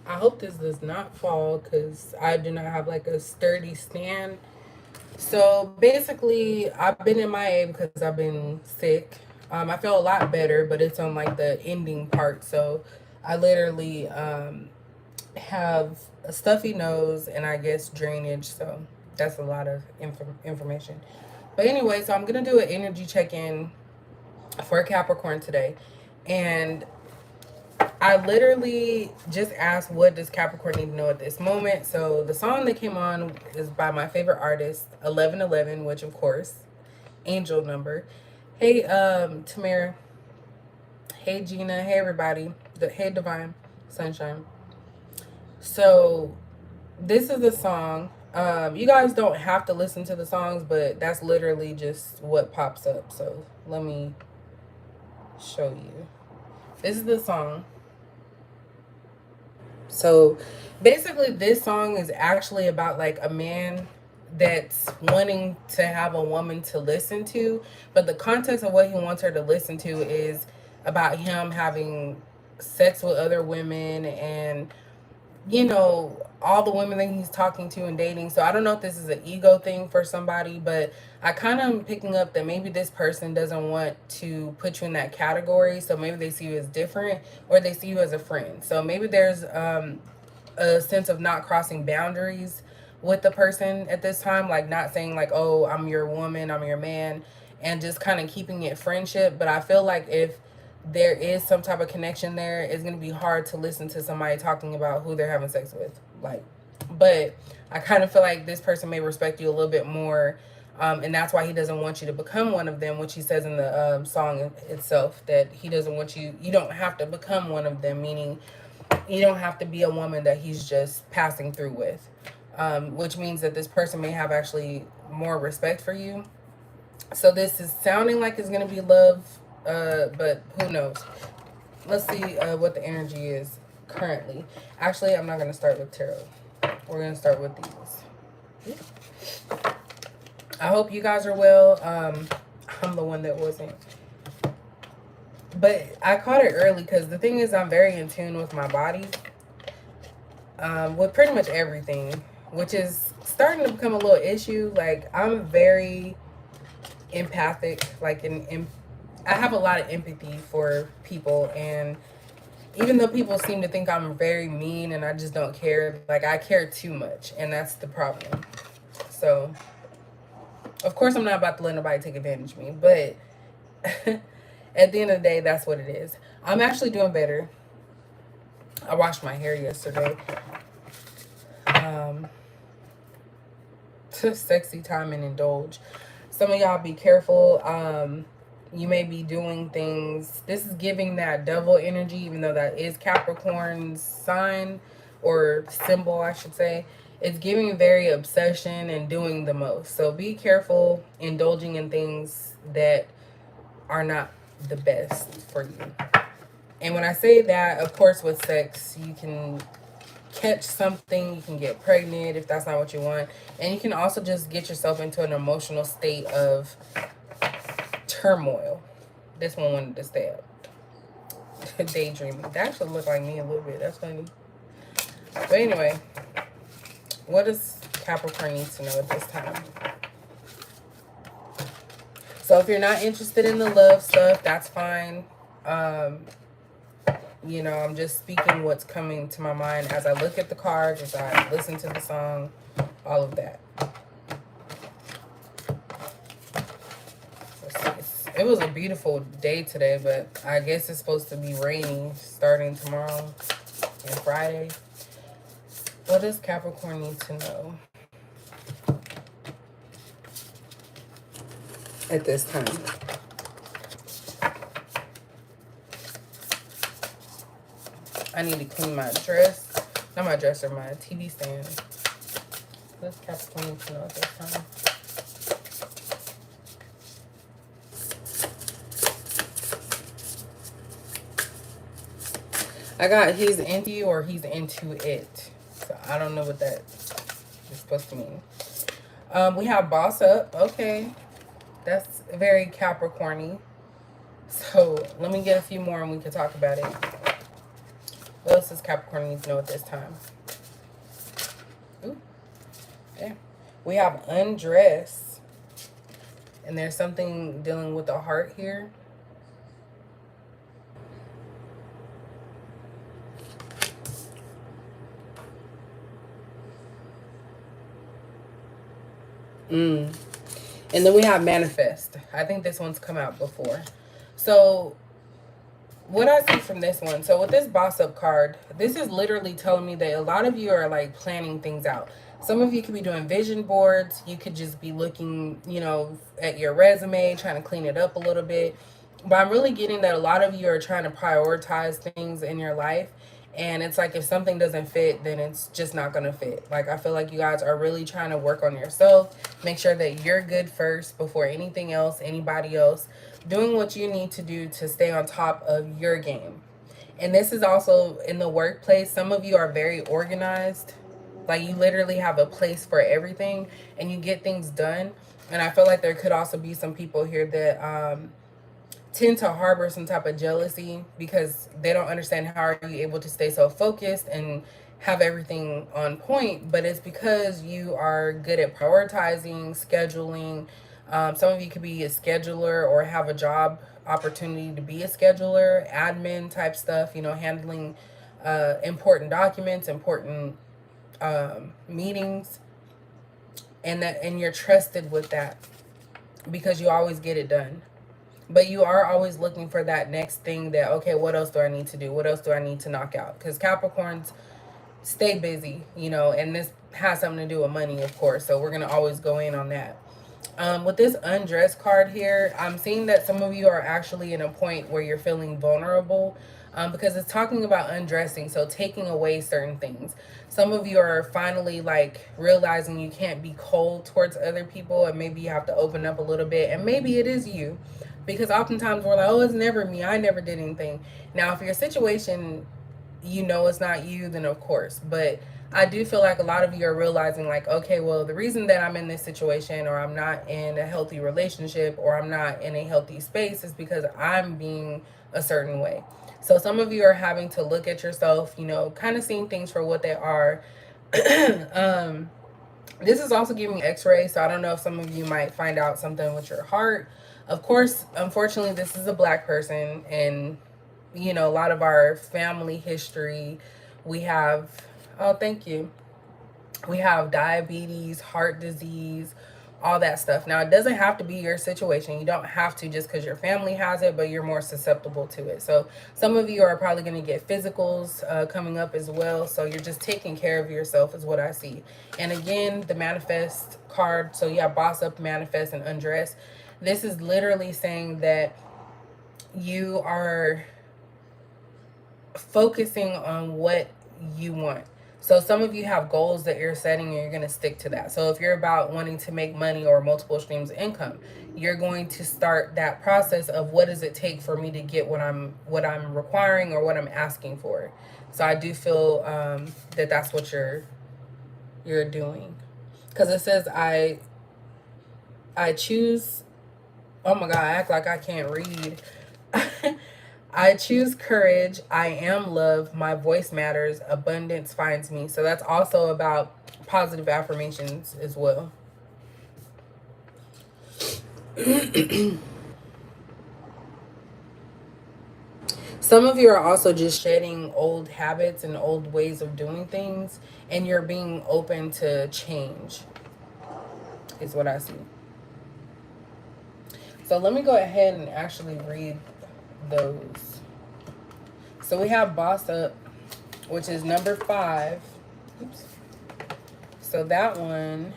I hope this does not fall because I do not have like a sturdy stand. So basically, I've been MIA because I've been sick. I feel a lot better, but it's on like the ending part. So I literally have a stuffy nose and I guess drainage. So that's a lot of information. But anyway, so I'm going to do an energy check in for Capricorn today. And I literally just asked, what does Capricorn need to know at this moment? So the song that came on is by my favorite artist, 1111, which of course, angel number. Hey, Tamara. Hey, Gina. Hey, everybody. Hey, Divine Sunshine. So this is the song. You guys don't have to listen to the songs, but that's literally just what pops up. So let me show you. This is the song. So basically, this song is actually about like a man that's wanting to have a woman to listen to, but the context of what he wants her to listen to is about him having sex with other women and all the women that he's talking to and dating. So I don't know if this is an ego thing for somebody, but I kind of am picking up that maybe this person doesn't want to put you in that category. So maybe they see you as different or they see you as a friend. So maybe there's a sense of not crossing boundaries with the person at this time, like not saying like, oh, I'm your woman, I'm your man, and just kind of keeping it friendship. But I feel like if there is some type of connection there, it's going to be hard to listen to somebody talking about who they're having sex with. Like, but I kind of feel like this person may respect you a little bit more. And that's why he doesn't want you to become one of them, which he says in the song itself, that he doesn't want you don't have to become one of them, meaning you don't have to be a woman that he's just passing through with. Which means that this person may have actually more respect for you. So this is sounding like it's going to be love, but who knows? Let's see what the energy is currently. Actually, I'm not going to start with tarot. We're going to start with these. I hope you guys are well. I'm the one that wasn't. But I caught it early because the thing is I'm very in tune with my body. With pretty much everything, which is starting to become a little issue. Like, I'm very empathic, like I have a lot of empathy for people, and even though people seem to think I'm very mean and I just don't care, like I care too much, and that's the problem. So of course I'm not about to let nobody take advantage of me, but at the end of the day, that's what it is. I'm actually doing better. I washed my hair yesterday. Sexy time and indulge. Some of y'all be careful. You may be doing things. This is giving that devil energy, even though that is Capricorn's sign or symbol, I should say. It's giving very obsession and doing the most. So be careful indulging in things that are not the best for you. And when I say that, of course, with sex, you can catch something, you can get pregnant if that's not what you want. And you can also just get yourself into an emotional state of turmoil. This one wanted to stay up. Daydreaming. That actually looked like me a little bit. That's funny. But anyway, what does Capricorn need to know at this time? So if you're not interested in the love stuff, that's fine. I'm just speaking what's coming to my mind as I look at the cards, as I listen to the song, all of that. It was a beautiful day today, but I guess it's supposed to be rainy starting tomorrow and Friday. What does Capricorn need to know at this time? I need to clean my dress. Not my dresser, my TV stand. What does Capricorn need to know at this time? I got he's into you or he's into it. So I don't know what that is supposed to mean. We have boss up. Okay. That's very Capricorn-y. So let me get a few more and we can talk about it. What else does Capricorn need to know at this time? Ooh, yeah. We have undress. And there's something dealing with the heart here. Mm. And then we have manifest. I think this one's come out before. So what I see from this one, so with this boss up card, this is literally telling me that a lot of you are like planning things out. Some of you could be doing vision boards. You could just be looking, at your resume, trying to clean it up a little bit. But I'm really getting that a lot of you are trying to prioritize things in your life. And it's like if something doesn't fit, then it's just not going to fit. Like I feel like you guys are really trying to work on yourself. Make sure that you're good first before anything else, anybody else. Doing what you need to do to stay on top of your game. And this is also in the workplace. Some of you are very organized. Like you literally have a place for everything and you get things done. And I feel like there could also be some people here that tend to harbor some type of jealousy because they don't understand how are you able to stay so focused and have everything on point. But it's because you are good at prioritizing, scheduling. Some of you could be a scheduler or have a job opportunity to be a scheduler, admin type stuff, handling important documents, important meetings, and you're trusted with that because you always get it done. But you are always looking for that next thing that, okay, what else do I need to do? What else do I need to knock out? Because Capricorns stay busy, and this has something to do with money, of course. So we're going to always go in on that. With this undress card here, I'm seeing that some of you are actually in a point where you're feeling vulnerable because it's talking about undressing, so taking away certain things. Some of you are finally like realizing you can't be cold towards other people and maybe you have to open up a little bit, and maybe it is you because oftentimes we're like, oh, it's never me. I never did anything. Now, if your situation, it's not you, then of course. But I do feel like a lot of you are realizing, like, okay, well, the reason that I'm in this situation or I'm not in a healthy relationship or I'm not in a healthy space is because I'm being a certain way. So some of you are having to look at yourself, kind of seeing things for what they are. This is also giving me x-ray, so I don't know if some of you might find out something with your heart. Of course, unfortunately, this is a black person, and a lot of our family history, we have, oh, thank you, we have diabetes, heart disease, all that stuff. Now, it doesn't have to be your situation. You don't have to just because your family has it, but you're more susceptible to it. So some of you are probably going to get physicals coming up as well. So you're just taking care of yourself is what I see. And again, the manifest card. So yeah, boss up, manifest, and undress. This is literally saying that you are focusing on what you want. So some of you have goals that you're setting and you're going to stick to that. So if you're about wanting to make money or multiple streams of income, you're going to start that process of what does it take for me to get what I'm requiring or what I'm asking for. So I do feel that that's what you're doing. Because it says I choose, oh my God, I act like I can't read. I choose courage. I am love. My voice matters. Abundance finds me. So that's also about positive affirmations as well. Some of you are also just shedding old habits and old ways of doing things, and you're being open to change, is what I see. So let me go ahead and actually read those. So we have boss up, which is number 5. Oops. So that one.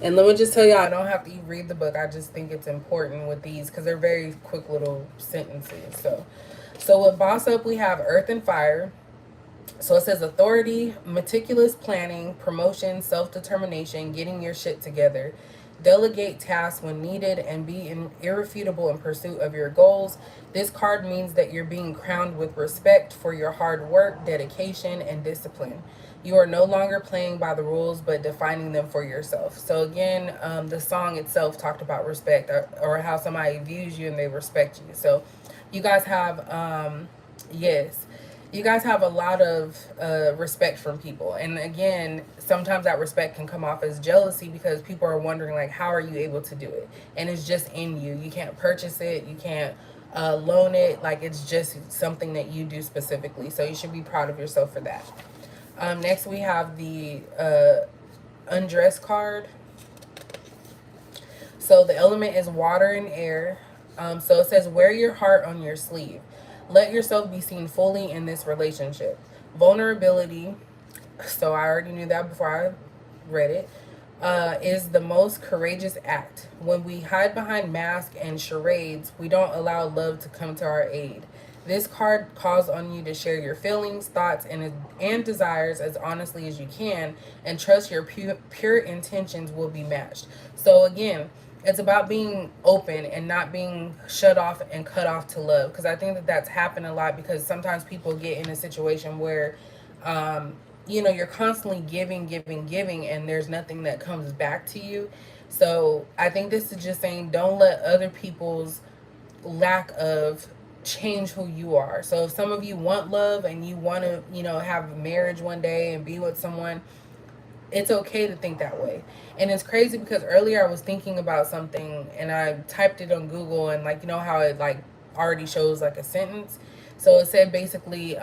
And let me just tell you, I don't have to read the book. I just think it's important with these because they're very quick little sentences. So with boss up, we have earth and fire. So it says authority, meticulous planning, promotion, self-determination, getting your shit together. Delegate tasks when needed and be irrefutable in pursuit of your goals. This card means that you're being crowned with respect for your hard work, dedication, and discipline. You are no longer playing by the rules, but defining them for yourself. So again, the song itself talked about respect or how somebody views you and they respect you. So You guys have, yes, you guys have a lot of respect from people. And again, sometimes that respect can come off as jealousy because people are wondering, like, how are you able to do it? And it's just in you. You can't purchase it, you can't loan it. Like, it's just something that you do specifically. So you should be proud of yourself for that. Next, we have the undress card. So the element is water and air. So it says, wear your heart on your sleeve. Let yourself be seen fully in this relationship. Vulnerability, so I already knew that before I read it, is the most courageous act. When we hide behind masks and charades, we don't allow love to come to our aid. This card calls on you to share your feelings, thoughts, and desires as honestly as you can, and trust your pure intentions will be matched. So again, it's about being open and not being shut off and cut off to love, because I think that that's happened a lot, because sometimes people get in a situation where you're constantly giving, giving, giving, and there's nothing that comes back to you. So I think this is just saying, don't let other people's lack of change who you are. So if some of you want love and you want to, have a marriage one day and be with someone, it's okay to think that way. And it's crazy because earlier I was thinking about something and I typed it on Google, and like, how it like already shows like a sentence. So it said basically,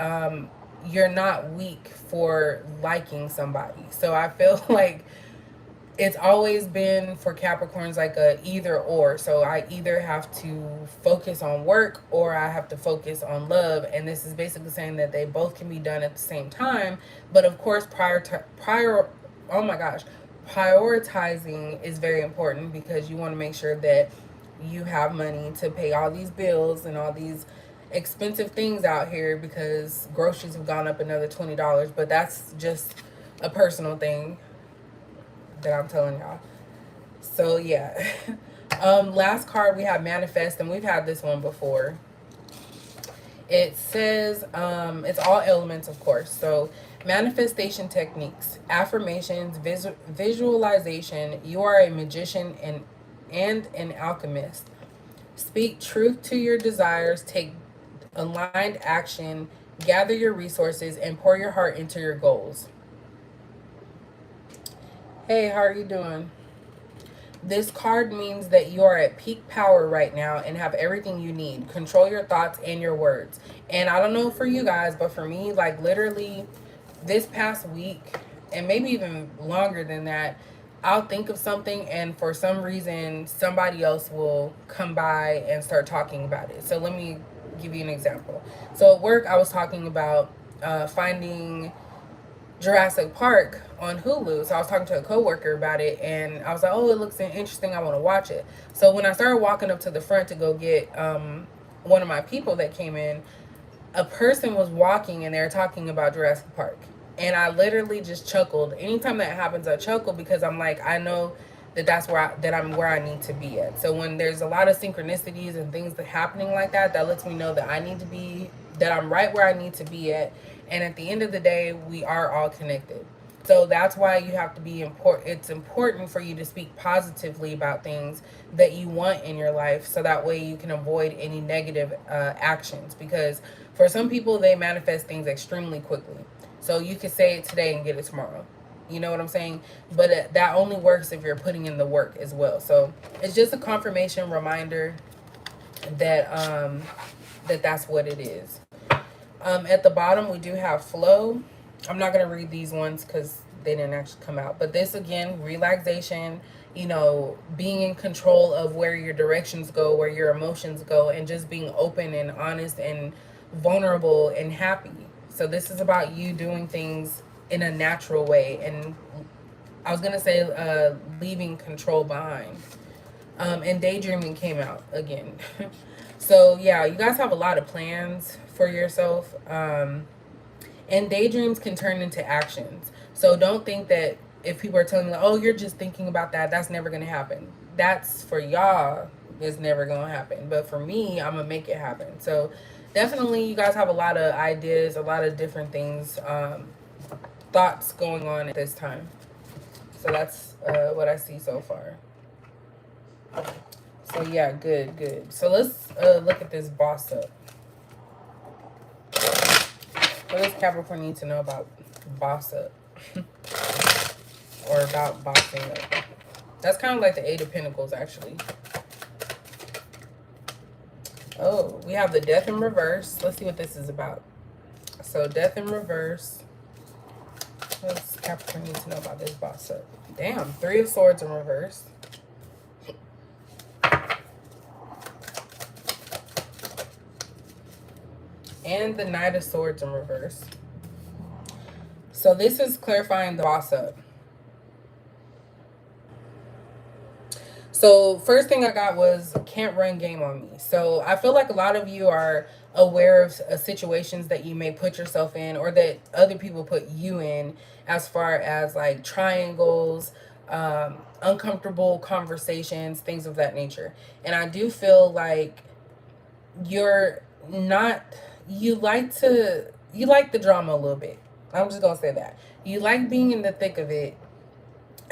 you're not weak for liking somebody. So I feel like it's always been for Capricorns like a either or. So I either have to focus on work or I have to focus on love. And this is basically saying that they both can be done at the same time. But of course, oh my gosh, prioritizing is very important, because you want to make sure that you have money to pay all these bills and all these expensive things out here, because groceries have gone up another $20. But that's just a personal thing that I'm telling y'all. So yeah. Last card we have manifest, and we've had this one before. It says, it's all elements, of course. So manifestation techniques, affirmations, visualization. You are a magician and an alchemist. Speak truth to your desires. Take aligned action. Gather your resources and pour your heart into your goals. Hey, how are you doing? This card means that you are at peak power right now and have everything you need. Control your thoughts and your words. And I don't know for you guys, but for me, like literally this past week, and maybe even longer than that, I'll think of something and for some reason somebody else will come by and start talking about it. So let me give you an example. So at work, I was talking about finding Jurassic Park on Hulu. So I was talking to a coworker about it, and I was like, "Oh, it looks interesting. I want to watch it." So when I started walking up to the front to go get one of my people that came in, a person was walking and they were talking about Jurassic Park, and I literally just chuckled. Anytime that happens, I chuckle, because I'm like, I know that I'm where I need to be at. So when there's a lot of synchronicities and things that happening like that, that lets me know that I'm right where I need to be at. And at the end of the day, we are all connected. So that's why you have to be important. It's important for you to speak positively about things that you want in your life, so that way you can avoid any negative actions. Because for some people, they manifest things extremely quickly. So you could say it today and get it tomorrow. You know what I'm saying? But that only works if you're putting in the work as well. So it's just a confirmation reminder that that's what it is. At the bottom, we do have flow. I'm not going to read these ones because they didn't actually come out. But this, again, relaxation, being in control of where your directions go, where your emotions go, and just being open and honest and vulnerable and happy. So this is about you doing things in a natural way. And I was going to say leaving control behind. And daydreaming came out again. So yeah, you guys have a lot of plans for yourself. And daydreams can turn into actions. So don't think that if people are telling you, oh, you're just thinking about that, that's never going to happen. That's for y'all. It's never going to happen. But for me, I'm going to make it happen. So definitely you guys have a lot of ideas, a lot of different things, thoughts going on at this time. So that's what I see so far. So yeah, good. So let's look at this boss up. What does Capricorn need to know about boss up? Or about bossing up? That's kind of like the Eight of Pentacles, actually. Oh, we have the Death in reverse. Let's see what this is about. So Death in reverse. What does Capricorn need to know about this boss up? Damn, Three of Swords in reverse. And the Knight of Swords in reverse. So this is clarifying the boss up. So first thing I got was can't run game on me. So I feel like a lot of you are aware of situations that you may put yourself in or that other people put you in, as far as like triangles, uncomfortable conversations, things of that nature. And I do feel like you're not, you like the drama a little bit. I'm just gonna say that. You like being in the thick of it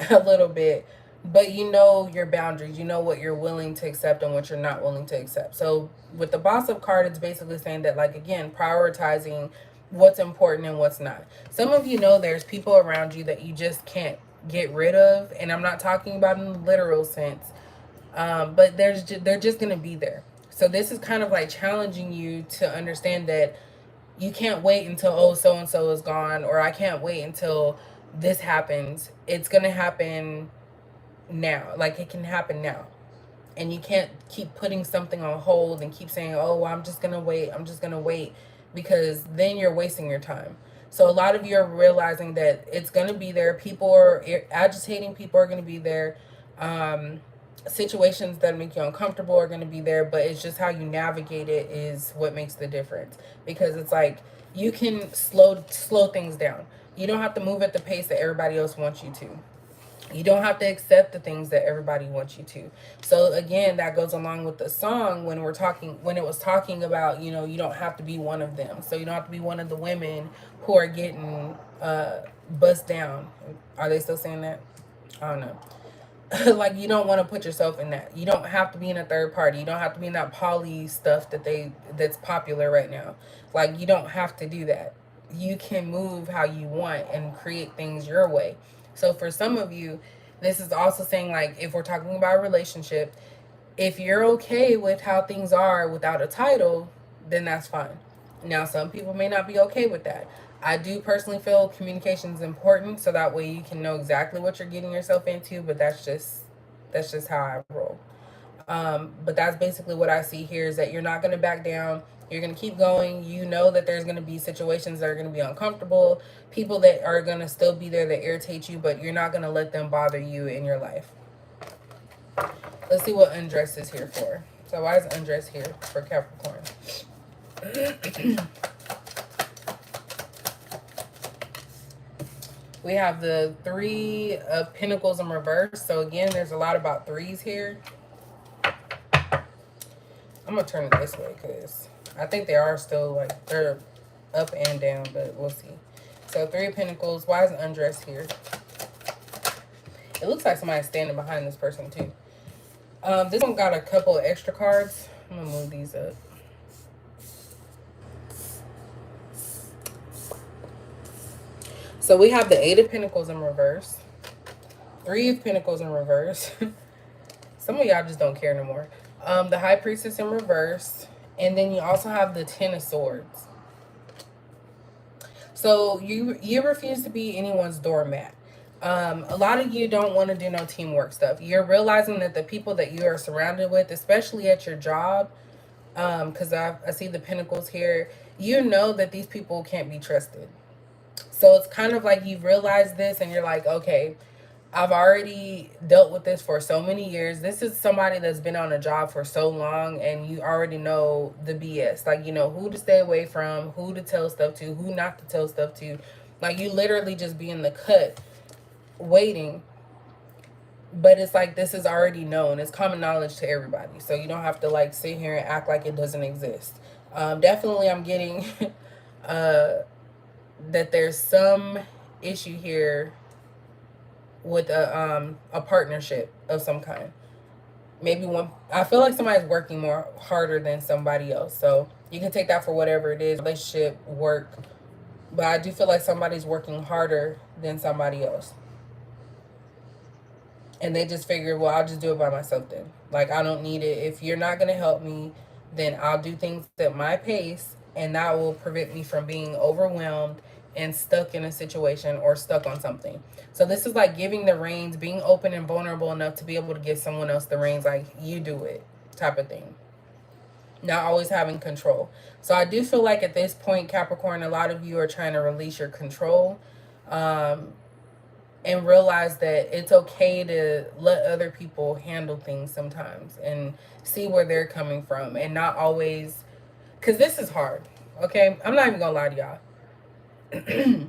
a little bit, but you know your boundaries. You know what you're willing to accept and what you're not willing to accept. So with the boss up card, it's basically saying that, like, again, prioritizing what's important and what's not. Some of you know there's people around you that you just can't get rid of, and I'm not talking about in the literal sense, but they're just gonna be there. So this is kind of like challenging you to understand that you can't wait until, oh, so and so is gone, or I can't wait until this happens. It's gonna happen now. Like, it can happen now. And you can't keep putting something on hold and keep saying, oh, well, I'm just gonna wait, because then you're wasting your time. So a lot of you are realizing that it's gonna be there. People are agitating, people are gonna be there. Situations that make you uncomfortable are going to be there, but it's just how you navigate it is what makes the difference. Because it's like you can slow things down. You don't have to move at the pace that everybody else wants you to. You don't have to accept the things that everybody wants you to. So again, that goes along with the song when it was talking about, you know, you don't have to be one of them. So you don't have to be one of the women who are getting bust down. Are they still saying that? I don't know. Like, you don't want to put yourself in that. You don't have to be in a third party. You don't have to be in that poly stuff that's popular right now. Like, you don't have to do that. You can move how you want and create things your way. So for some of you, this is also saying, like, if we're talking about a relationship, if you're okay with how things are without a title, then that's fine. Now, some people may not be okay with that. I do personally feel communication is important, so that way you can know exactly what you're getting yourself into, but that's just how I roll. But that's basically what I see here, is that you're not going to back down. You're going to keep going. You know that there's going to be situations that are going to be uncomfortable, people that are going to still be there that irritate you, but you're not going to let them bother you in your life. Let's see what undress is here for. So why is undress here for Capricorn? We have the Three of Pentacles in reverse. So again, there's a lot about threes here. I'm going to turn it this way because I think they are still, like, they're up and down, but we'll see. So Three of Pentacles. Why is undress here? It looks like somebody's standing behind this person too. This one got a couple of extra cards. I'm going to move these up. So we have the Eight of Pentacles in reverse. Three of Pentacles in reverse. Some of y'all just don't care no more. The High Priestess in reverse. And then you also have the Ten of Swords. So you refuse to be anyone's doormat. A lot of you don't want to do no teamwork stuff. You're realizing that the people that you are surrounded with, especially at your job, because I see the Pentacles here, you know that these people can't be trusted. So it's kind of like you've realized this and you're like, okay, I've already dealt with this for so many years. This is somebody that's been on a job for so long, and you already know the BS. Like, you know who to stay away from, who to tell stuff to, who not to tell stuff to. Like, you literally just be in the cut waiting. But it's like, this is already known. It's common knowledge to everybody. So you don't have to, like, sit here and act like it doesn't exist. Definitely I'm getting that there's some issue here with a partnership of some kind. maybe one, I feel like somebody's working more harder than somebody else. So you can take that for whatever it is, relationship, work. But I do feel like somebody's working harder than somebody else. And they just figured, well, I'll just do it by myself then. Like, I don't need it. If you're not going to help me, then I'll do things at my pace, and that will prevent me from being overwhelmed and stuck in a situation or stuck on something. So this is like giving the reins, being open and vulnerable enough to be able to give someone else the reins, like, you do it, type of thing. Not always having control. So I do feel like at this point, Capricorn, a lot of you are trying to release your control. Um, and realize that it's okay to let other people handle things sometimes and see where they're coming from, and not always, because this is hard. Okay, I'm not even gonna lie to y'all.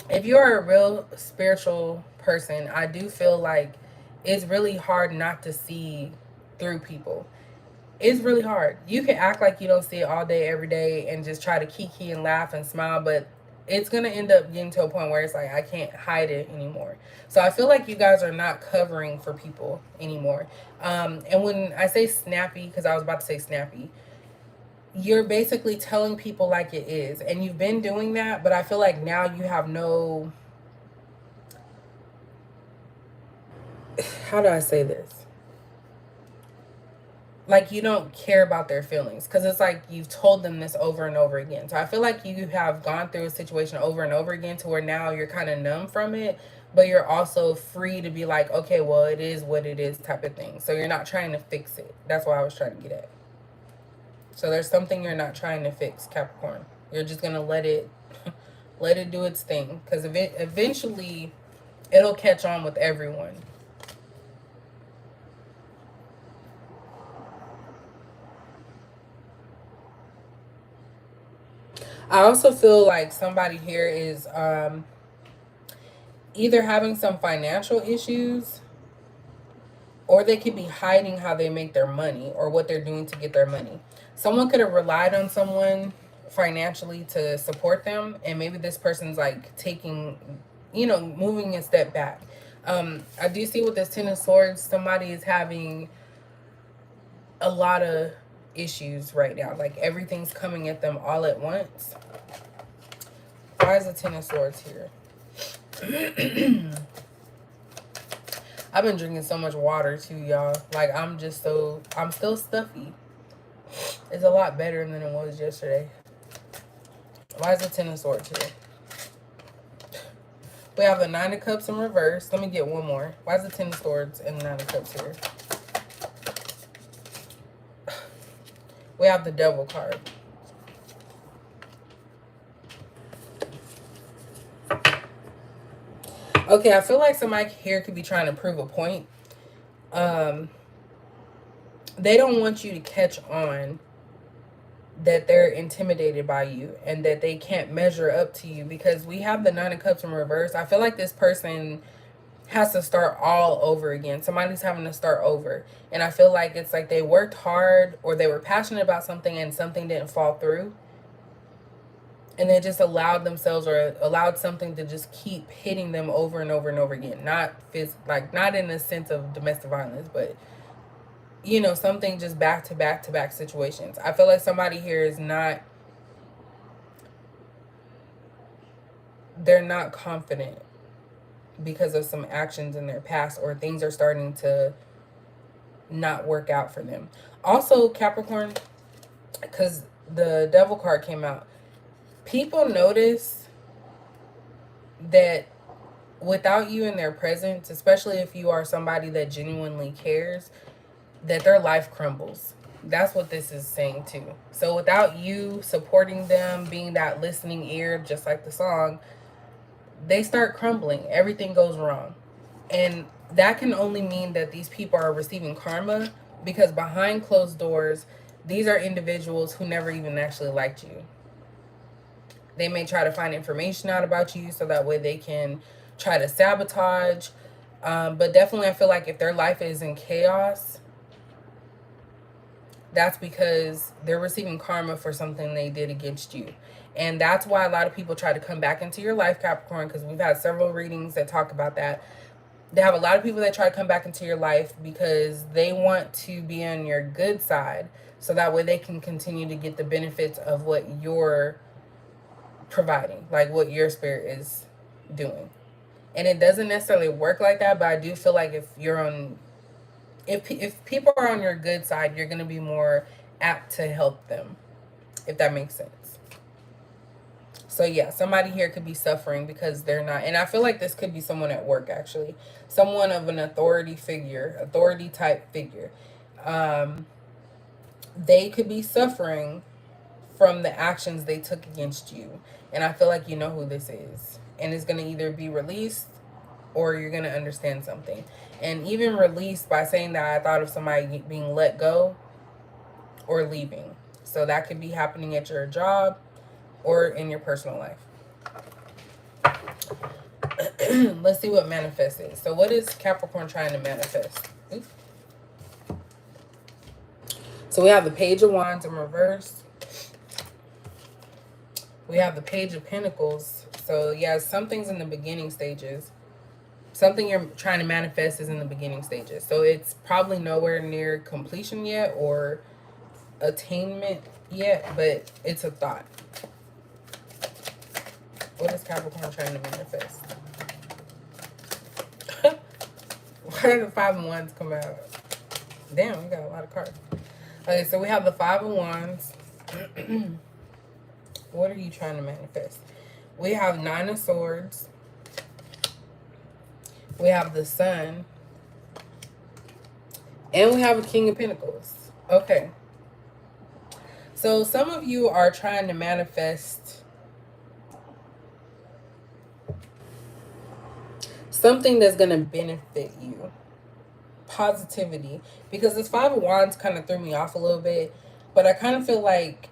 If you're a real spiritual person, I do feel like it's really hard not to see through people. It's really hard. You can act like you don't see it all day, every day, and just try to kiki and laugh and smile, but it's going to end up getting to a point where it's like, I can't hide it anymore. So I feel like you guys are not covering for people anymore. And when I say snappy, because I was about to say snappy, you're basically telling people like it is. And you've been doing that, but I feel like now you have no, how do I say this? Like, you don't care about their feelings, because it's like you've told them this over and over again. So I feel like you have gone through a situation over and over again to where now you're kind of numb from it, but you're also free to be like, okay, well, it is what it is, type of thing. So you're not trying to fix it. That's what I was trying to get at. So there's something you're not trying to fix, Capricorn. You're just gonna let it let it do its thing, because eventually it'll catch on with everyone. I also feel like somebody here is either having some financial issues, or they could be hiding how they make their money or what they're doing to get their money. Someone could have relied on someone financially to support them, and maybe this person's like taking, moving a step back. I do see with this Ten of Swords, somebody is having a lot of issues right now. Like, everything's coming at them all at once. Why is the Ten of Swords here? I've been drinking so much water too, y'all. Like, I'm still stuffy. It's a lot better than it was yesterday. Why is the Ten of Swords here? We have the Nine of Cups in reverse. Let me get one more. Why is the Ten of Swords and the Nine of Cups here? We have the Devil card. Okay, I feel like somebody here could be trying to prove a point. They don't want you to catch on that they're intimidated by you and that they can't measure up to you, because we have the Nine of Cups in reverse. I feel like this person has to start all over again. Somebody's having to start over. And I feel like it's like they worked hard, or they were passionate about something and something didn't fall through. And they just allowed themselves, or allowed something to just keep hitting them over and over and over again. Not in the sense of domestic violence, but something just back to back to back situations. I feel like somebody here is not, they're not confident because of some actions in their past, or things are starting to not work out for them. Also, Capricorn, because the Devil card came out, people notice that without you in their presence, especially if you are somebody that genuinely cares, that their life crumbles. That's what this is saying too. So without you supporting them, being that listening ear, just like the song, they start crumbling. Everything goes wrong. And that can only mean that these people are receiving karma, because behind closed doors, these are individuals who never even actually liked you. They may try to find information out about you so that way they can try to sabotage. But definitely I feel like if their life is in chaos, that's because they're receiving karma for something they did against you. And that's why a lot of people try to come back into your life, Capricorn, because we've had several readings that talk about that. They have a lot of people that try to come back into your life because they want to be on your good side, so that way they can continue to get the benefits of what you're providing, like what your spirit is doing. And it doesn't necessarily work like that, but I do feel like if you're on, if people are on your good side, you're going to be more apt to help them, if that makes sense. So yeah, somebody here could be suffering because they're not, and I feel like this could be someone at work, actually, someone of an authority type figure. um they could be suffering from the actions they took against you, and I feel like you know who this is, and it's going to either be released or you're going to understand something. And even released by saying that, I thought of somebody being let go or leaving. So that could be happening at your job or in your personal life. Let's see what manifest is. So what is Capricorn trying to manifest? Oops. So we have the Page of Wands in reverse. We have the Page of Pentacles. So yeah, something's in the beginning stages. Something you're trying to manifest is in the beginning stages. So it's probably nowhere near completion yet or attainment yet, but it's a thought. What is Capricorn trying to manifest? Why did the Five of Wands come out? Damn, we got a lot of cards. Okay, so we have the Five of Wands. What are you trying to manifest? We have Nine of Swords. We have the Sun. And we have a King of Pentacles. Okay. So some of you are trying to manifest something that's going to benefit you. Positivity. Because this Five of Wands kind of threw me off a little bit. But I kind of feel like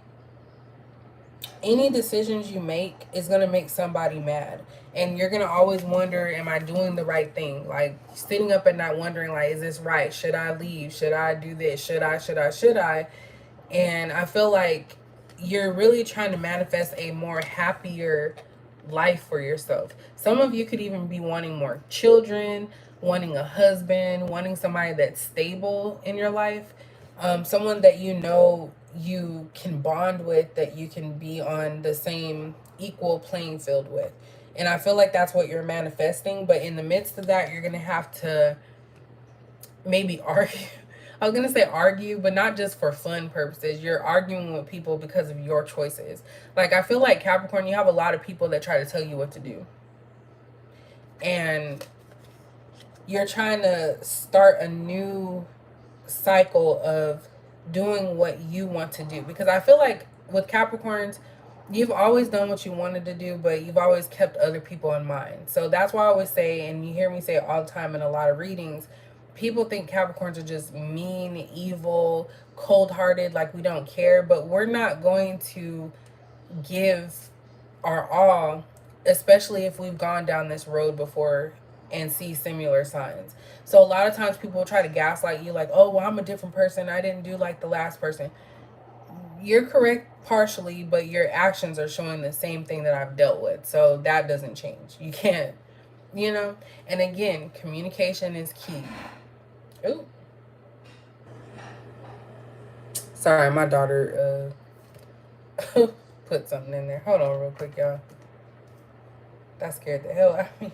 any decisions you make is going to make somebody mad. And you're going to always wonder, am I doing the right thing? Like sitting up at night wondering, like, is this right? Should I leave? Should I do this? Should I? And I feel like you're really trying to manifest a more happier life for yourself. Some of you could even be wanting more children, wanting a husband, wanting somebody that's stable in your life. Someone that you know you can bond with, that you can be on the same equal playing field with. And I feel like that's what you're manifesting. But in the midst of that, you're going to have to maybe argue. I was going to say argue, but not just for fun purposes. You're arguing with people because of your choices. Like, I feel like Capricorn, you have a lot of people that try to tell you what to do. And you're trying to start a new cycle of doing what you want to do. Because I feel like with Capricorns, you've always done what you wanted to do, but you've always kept other people in mind. So that's why I always say, and you hear me say it all the time in a lot of readings, people think Capricorns are just mean, evil, cold-hearted, like we don't care. But we're not going to give our all, especially if we've gone down this road before and see similar signs. So a lot of times people try to gaslight you like, oh, well, I'm a different person. I didn't do like the last person. You're correct partially, but your actions are showing the same thing that I've dealt with. So that doesn't change. You can't, you know? And again, communication is key. Ooh. Sorry, my daughter put something in there. Hold on real quick, y'all. That scared the hell out of me.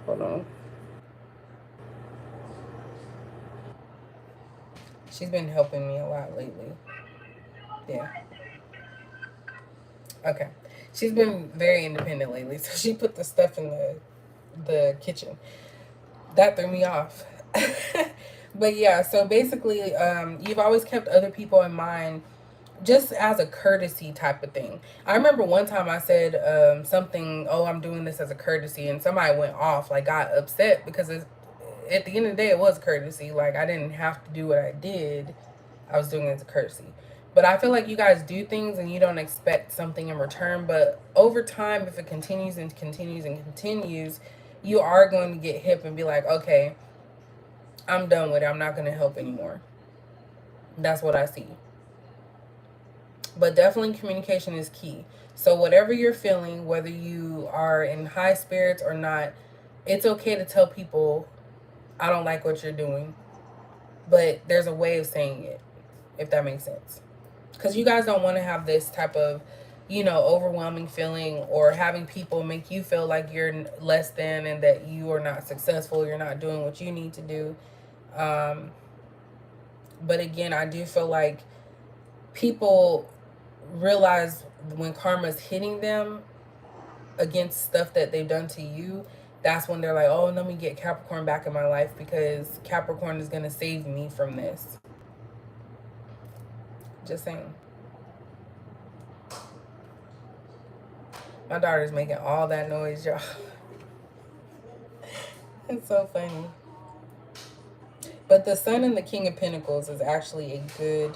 Hold on. She's been helping me a lot lately. Yeah. Okay. She's been very independent lately, so she put the stuff in the kitchen. That threw me off. But yeah, so basically, you've always kept other people in mind just as a courtesy type of thing. I remember one time I said something, oh, I'm doing this as a courtesy, and somebody went off, like got upset because at the end of the day, it was courtesy. Like I didn't have to do what I did. I was doing it as a courtesy. But I feel like you guys do things and you don't expect something in return. But over time, if it continues and continues and continues, you are going to get hip and be like, okay, I'm done with it. I'm not going to help anymore. That's what I see. But definitely communication is key. So whatever you're feeling, whether you are in high spirits or not, it's okay to tell people, I don't like what you're doing. But there's a way of saying it, if that makes sense. Because you guys don't want to have this type of, overwhelming feeling, or having people make you feel like you're less than and that you are not successful, you're not doing what you need to do. Um, but again, I do feel like people realize when karma's hitting them against stuff that they've done to you, that's when they're like, oh, let me get Capricorn back in my life because Capricorn is going to save me from this. Just saying. My daughter's making all that noise, y'all. It's so funny. But the Sun and the King of Pentacles is actually a good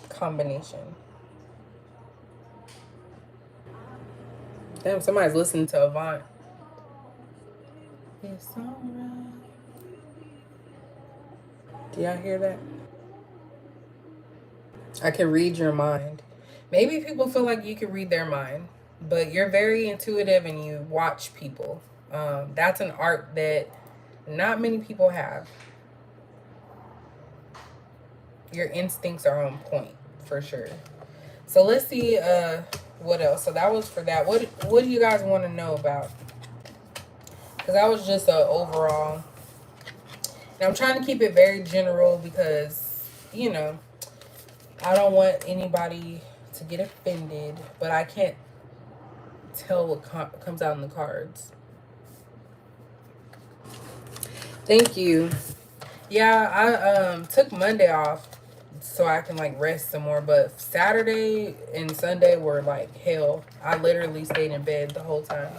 combination. Damn, somebody's listening to Avant. It's alright. Do y'all hear that? I can read your mind. Maybe people feel like you can read their mind, but you're very intuitive and you watch people. That's an art that not many people have. Your instincts are on point for sure. So let's see what else. So that was for that. What do you guys want to know about? Because that was just a overall. And I'm trying to keep it very general because, I don't want anybody to get offended, but I can't tell what comes out in the cards. Thank you. Yeah, I took Monday off so I can like rest some more, but Saturday and Sunday were like hell. I literally stayed in bed the whole time.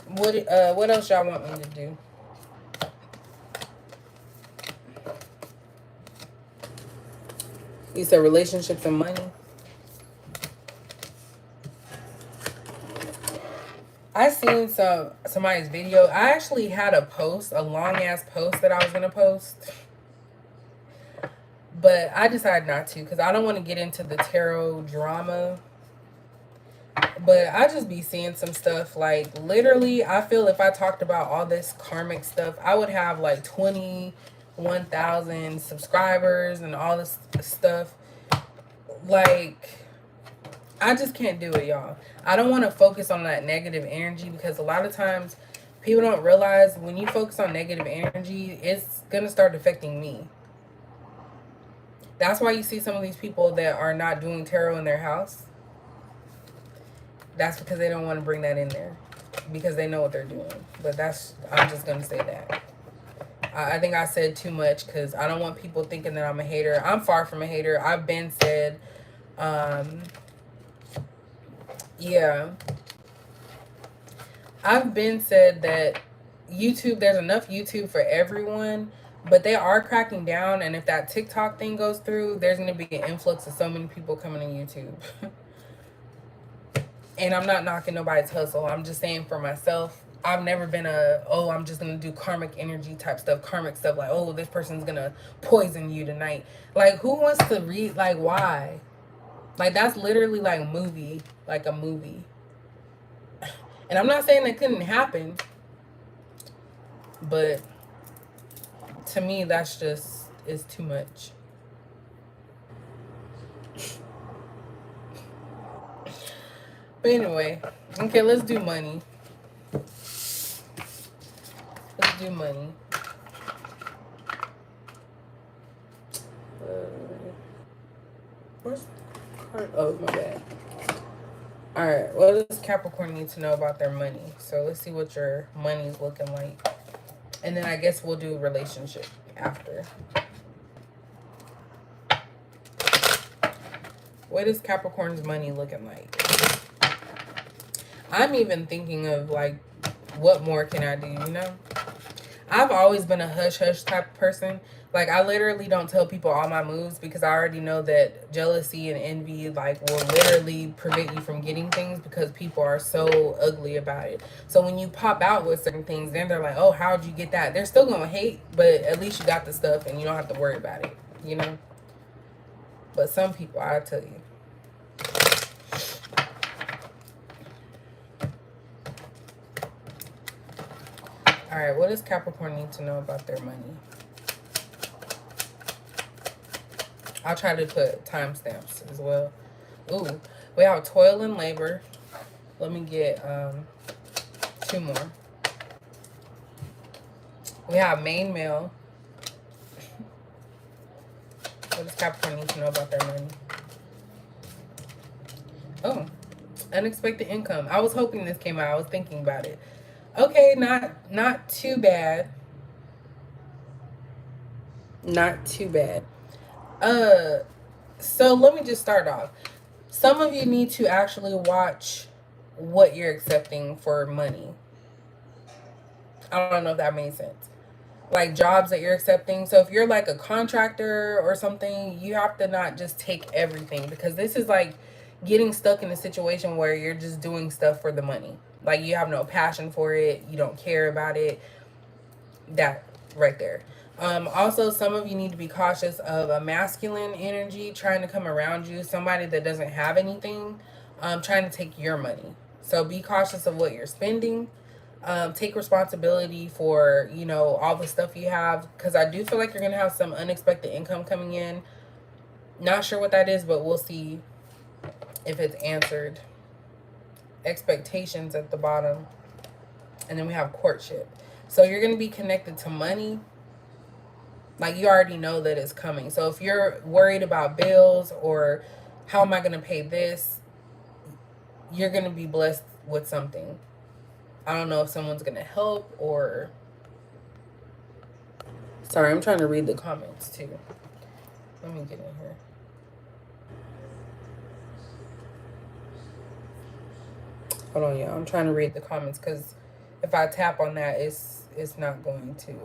What else y'all want me to do? You said relationships and money. I seen somebody's video. I actually had a post, a long ass post that I was gonna post, but I decided not to because I don't want to get into the tarot drama. But I just be seeing some stuff like literally. I feel if I talked about all this karmic stuff, I would have like 21,000 subscribers and all this stuff. Like, I just can't do it, y'all. I don't want to focus on that negative energy because a lot of times people don't realize when you focus on negative energy, it's going to start affecting me. That's why you see some of these people that are not doing tarot in their house. That's because they don't want to bring that in there because they know what they're doing. But I'm just going to say that. I think I said too much because I don't want people thinking that I'm a hater. I'm far from a hater. I've been said, yeah. I've been said that there's enough YouTube for everyone, but they are cracking down. And if that TikTok thing goes through, there's going to be an influx of so many people coming to YouTube. And I'm not knocking nobody's hustle. I'm just saying for myself, I've never been I'm just going to do karmic energy type stuff, karmic stuff like, oh, this person's going to poison you tonight. Like, who wants to read? Like, why? Like, that's literally like a movie. And I'm not saying that couldn't happen, but to me, that's just, is too much. But anyway, okay, let's do money. Let's do money. Where's the card? Oh, my bad. Alright, what does Capricorn need to know about their money? So let's see what your money's looking like. And then I guess we'll do a relationship after. What is Capricorn's money looking like? I'm even thinking of like, what more can I do, you know? I've always been a hush-hush type of person. Like, I literally don't tell people all my moves because I already know that jealousy and envy, like, will literally prevent you from getting things because people are so ugly about it. So when you pop out with certain things, then they're like, oh, how'd you get that? They're still going to hate, but at least you got the stuff and you don't have to worry about it. you know. But some people, I tell you. All right, what does Capricorn need to know about their money? I'll try to put timestamps as well. Ooh, we have toil and labor. Let me get 2 more. We have main male. What does Capricorn need to know about their money? Oh, unexpected income. I was hoping this came out. I was thinking about it. Okay, not too bad. Not too bad. So let me just start off. Some of you need to actually watch what you're accepting for money. I don't know if that made sense. Like jobs that you're accepting. So if you're like a contractor or something, you have to not just take everything, because this is like getting stuck in a situation where you're just doing stuff for the money. Like you have no passion for it, you don't care about it. That right there. Also, some of you need to be cautious of a masculine energy trying to come around you, somebody that doesn't have anything, trying to take your money. So be cautious of what you're spending. Take responsibility for, you know, all the stuff you have, because I do feel like you're going to have some unexpected income coming in. Not sure what that is, but we'll see if it's answered. Expectations at the bottom. And then we have courtship. So you're going to be connected to money. Like you already know that it's coming. So if you're worried about bills or how am I going to pay this, you're going to be blessed with something. I don't know if someone's going to help or... Sorry, I'm trying to read the comments too. Let me get in here. Hold on, y'all. I'm trying to read the comments because if I tap on that, it's not going to...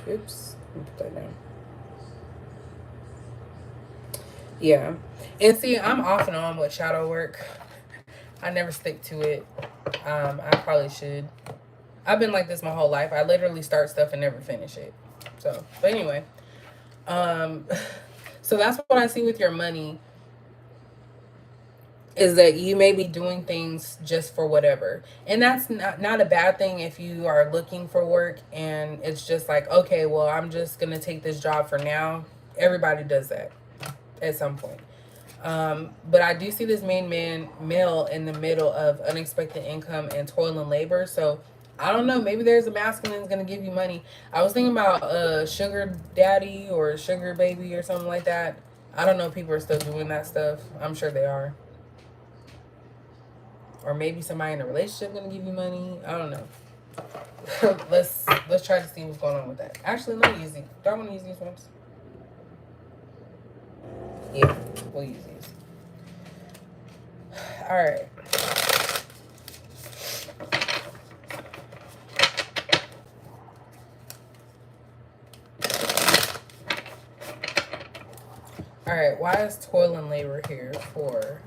Oops. Let me put that down. Yeah. And see, I'm off and on with shadow work. I never stick to it. I probably should. I've been like this my whole life. I literally start stuff and never finish it. So, but anyway. So that's what I see with your money, is that you may be doing things just for whatever. And that's not a bad thing if you are looking for work and it's just like, okay, well, I'm just going to take this job for now. Everybody does that at some point. But I do see this male in the middle of unexpected income and toil and labor. So I don't know, maybe there's a masculine that's going to give you money. I was thinking about sugar daddy or sugar baby or something like that. I don't know if people are still doing that stuff. I'm sure they are. Or maybe somebody in a relationship going to give you money. I don't know. let's try to see what's going on with that. Actually, let me use these. Do I want to use these ones? Yeah, we'll use these. All right. All right, why is toil and labor here for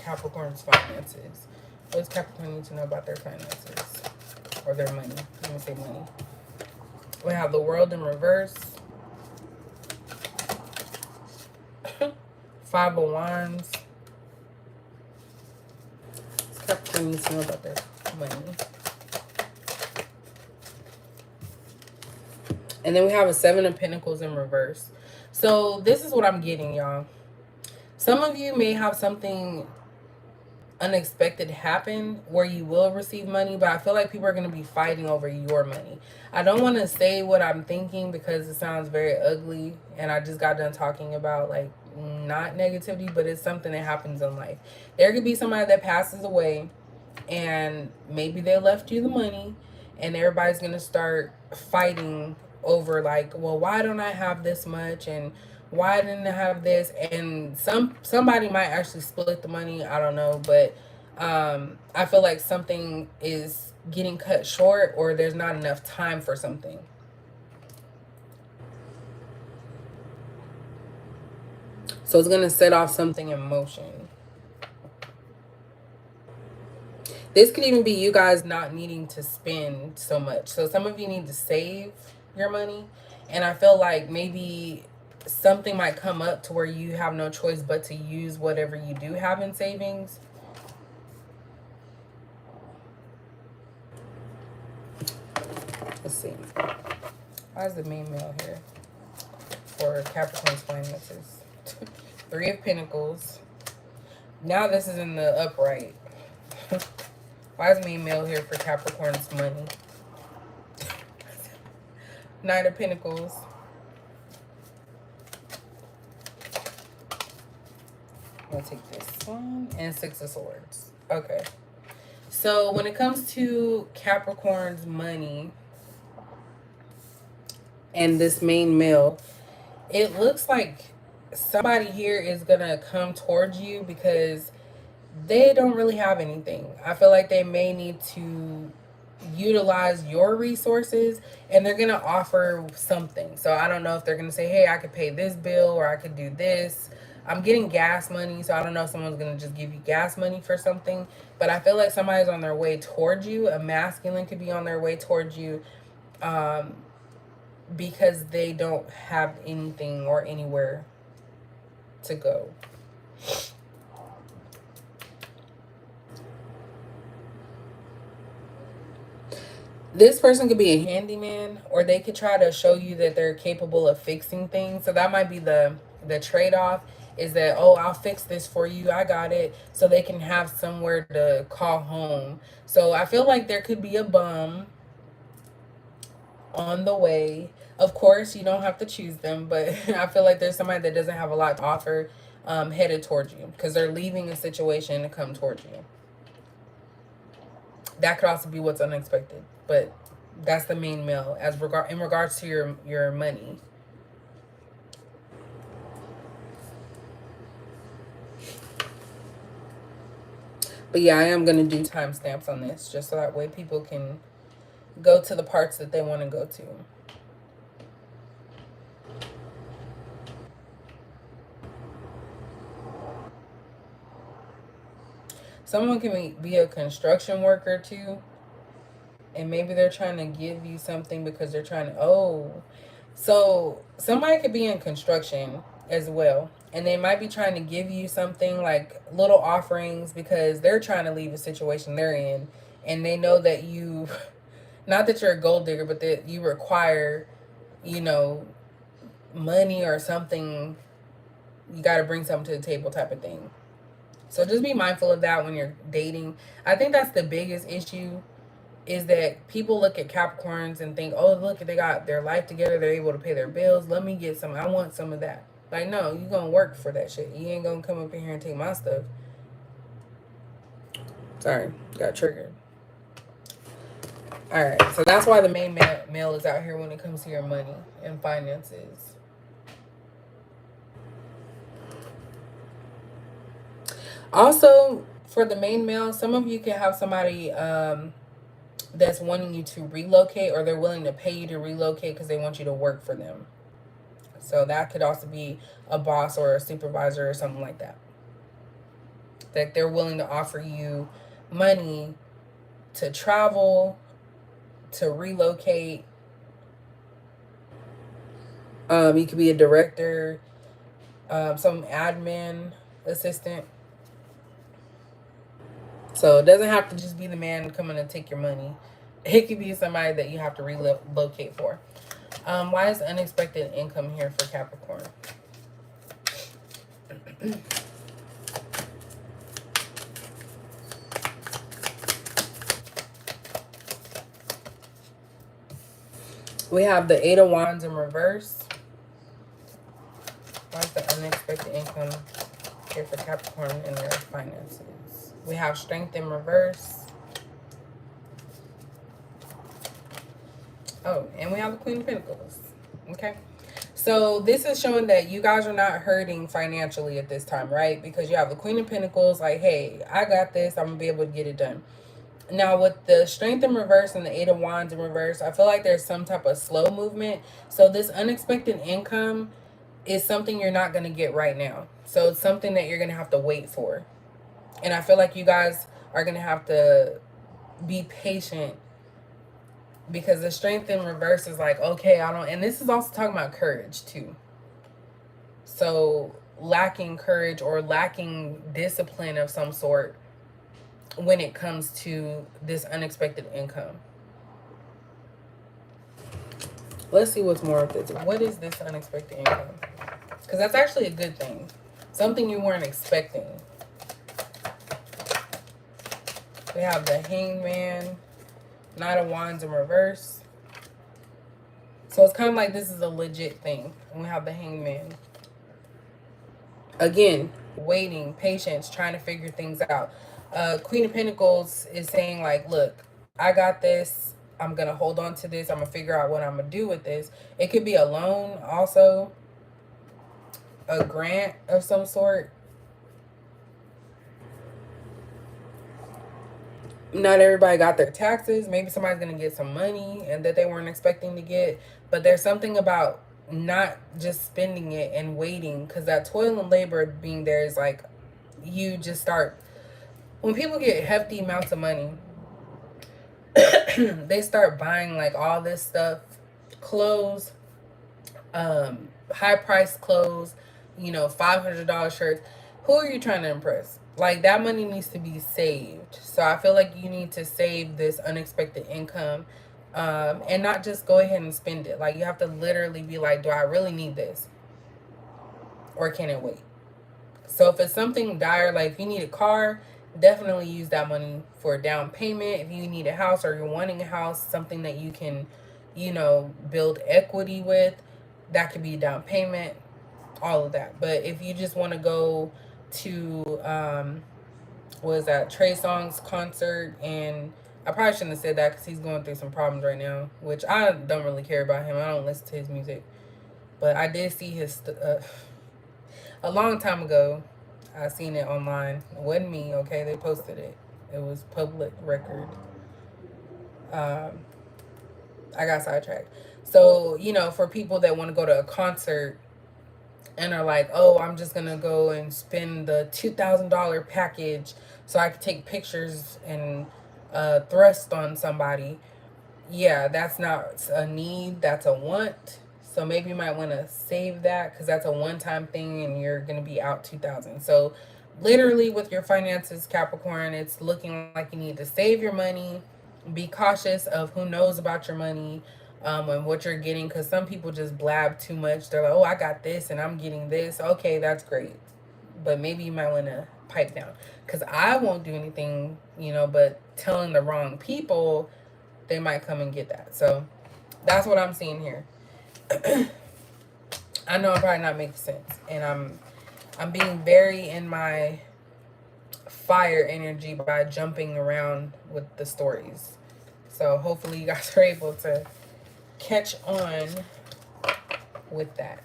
Capricorn's finances? What does Capricorn need to know about their finances? Or their money? Let me say money. We have the world in reverse. 5 of Wands. Capricorn needs to know about their money. And then we have a 7 of Pentacles in reverse. So this is what I'm getting, y'all. Some of you may have something unexpected happen where you will receive money, but I feel like people are going to be fighting over your money. I don't want to say what I'm thinking because it sounds very ugly, and I just got done talking about like not negativity, but it's something that happens in life. There could be somebody that passes away and maybe they left you the money, and everybody's going to start fighting over like, well, why don't I have this much, and why didn't I have this? And somebody might actually split the money, I don't know, but I feel like something is getting cut short, or there's not enough time for something. So it's going to set off something in motion. This could even be you guys not needing to spend so much. So some of you need to save your money. And I feel like maybe something might come up to where you have no choice but to use whatever you do have in savings. Let's see. Why is the main male here for Capricorn's finances? Three of Pentacles. Now this is in the upright. Why is main male here for Capricorn's money? Nine of Pentacles. I'm going to take this one. And Six of Swords. Okay. So when it comes to Capricorn's money and this main male, it looks like somebody here is going to come towards you because they don't really have anything. I feel like they may need to utilize your resources and they're going to offer something. So I don't know if they're going to say, hey, I could pay this bill or I could do this. I'm getting gas money, so I don't know if someone's going to just give you gas money for something. But I feel like somebody's on their way towards you. A masculine could be on their way towards you because they don't have anything or anywhere to go. This person could be a handyman, or they could try to show you that they're capable of fixing things. So that might be the trade-off, is that, oh, I'll fix this for you, I got it, so they can have somewhere to call home. So I feel like there could be a bum on the way. Of course, you don't have to choose them, but I feel like there's somebody that doesn't have a lot to offer headed towards you because they're leaving a situation to come towards you. That could also be what's unexpected, but that's the main male in regards to your money. But yeah, I am going to do timestamps on this just so that way people can go to the parts that they want to go to. Someone can be a construction worker too. And maybe they're trying to give you something because they're trying to, so somebody could be in construction as well. And they might be trying to give you something like little offerings because they're trying to leave a situation they're in. And they know that you, not that you're a gold digger, but that you require, money or something. You got to bring something to the table type of thing. So just be mindful of that when you're dating. I think that's the biggest issue, is that people look at Capricorns and think, oh, look, they got their life together. They're able to pay their bills. Let me get some. I want some of that. Like, no, you're going to work for that shit. You ain't going to come up in here and take my stuff. Sorry, got triggered. All right, so that's why the main male is out here when it comes to your money and finances. Also, for the main male, some of you can have somebody that's wanting you to relocate, or they're willing to pay you to relocate because they want you to work for them. So that could also be a boss or a supervisor or something like that. That they're willing to offer you money to travel, to relocate. You could be a director, some admin assistant. So it doesn't have to just be the man coming to take your money. It could be somebody that you have to relocate for. Why is unexpected income here for Capricorn? We have the Eight of Wands in reverse. Why is the unexpected income here for Capricorn in their finances? We have Strength in reverse. Oh, and we have the Queen of Pentacles. Okay. So this is showing that you guys are not hurting financially at this time, right? Because you have the Queen of Pentacles, like, hey, I got this. I'm going to be able to get it done. Now, with the Strength in reverse and the Eight of Wands in reverse, I feel like there's some type of slow movement. So this unexpected income is something you're not going to get right now. So it's something that you're going to have to wait for. And I feel like you guys are going to have to be patient, because the strength in reverse is like, okay, I don't, and this is also talking about courage too. So lacking courage or lacking discipline of some sort when it comes to this unexpected income. Let's see what's more of this. What is this unexpected income? Because that's actually a good thing. Something you weren't expecting. We have the Hangman, Knight of Wands in reverse. So it's kind of like this is a legit thing. And we have the Hangman. Again, waiting, patience, trying to figure things out. Queen of Pentacles is saying like, look, I got this. I'm going to hold on to this. I'm going to figure out what I'm going to do with this. It could be a loan also. A grant of some sort. Not everybody got their taxes. Maybe somebody's going to get some money and that they weren't expecting to get. But there's something about not just spending it and waiting, because that toil and labor being there is like, you just start, when people get hefty amounts of money, they start buying like all this stuff, clothes, high price clothes, you know, $500 shirts. Who are you trying to impress? Like, that money needs to be saved. So I feel like you need to save this unexpected income, and not just go ahead and spend it. Like, you have to literally be like, do I really need this? Or can it wait? So if it's something dire, like if you need a car, definitely use that money for a down payment. If you need a house or you're wanting a house, something that you can, you know, build equity with, that could be a down payment, all of that. But if you just want to go to, what is that, Trey Songz concert, and I probably shouldn't have said that because he's going through some problems right now, which I don't really care about him. I don't listen to his music. But I did see his, a long time ago, I seen it online. It wasn't me, okay? They posted it. It was public record. Um, I got sidetracked. So, you know, for people that want to go to a concert and are like, oh, I'm just going to go and spend the $2,000 package so I can take pictures and thrust on somebody. Yeah, that's not a need, that's a want. So maybe you might want to save that, because that's a one-time thing and you're going to be out 2000. So literally with your finances, Capricorn, it's looking like you need to save your money. Be cautious of who knows about your money, and what you're getting, because some people just blab too much. They're like, oh, I got this and I'm getting this. Okay, that's great. But maybe you might want to pipe down, because I won't do anything, you know, but telling the wrong people, they might come and get that. So that's what I'm seeing here. I know I'm probably not making sense, and I'm being very in my fire energy by jumping around with the stories. So hopefully you guys are able to catch on with that.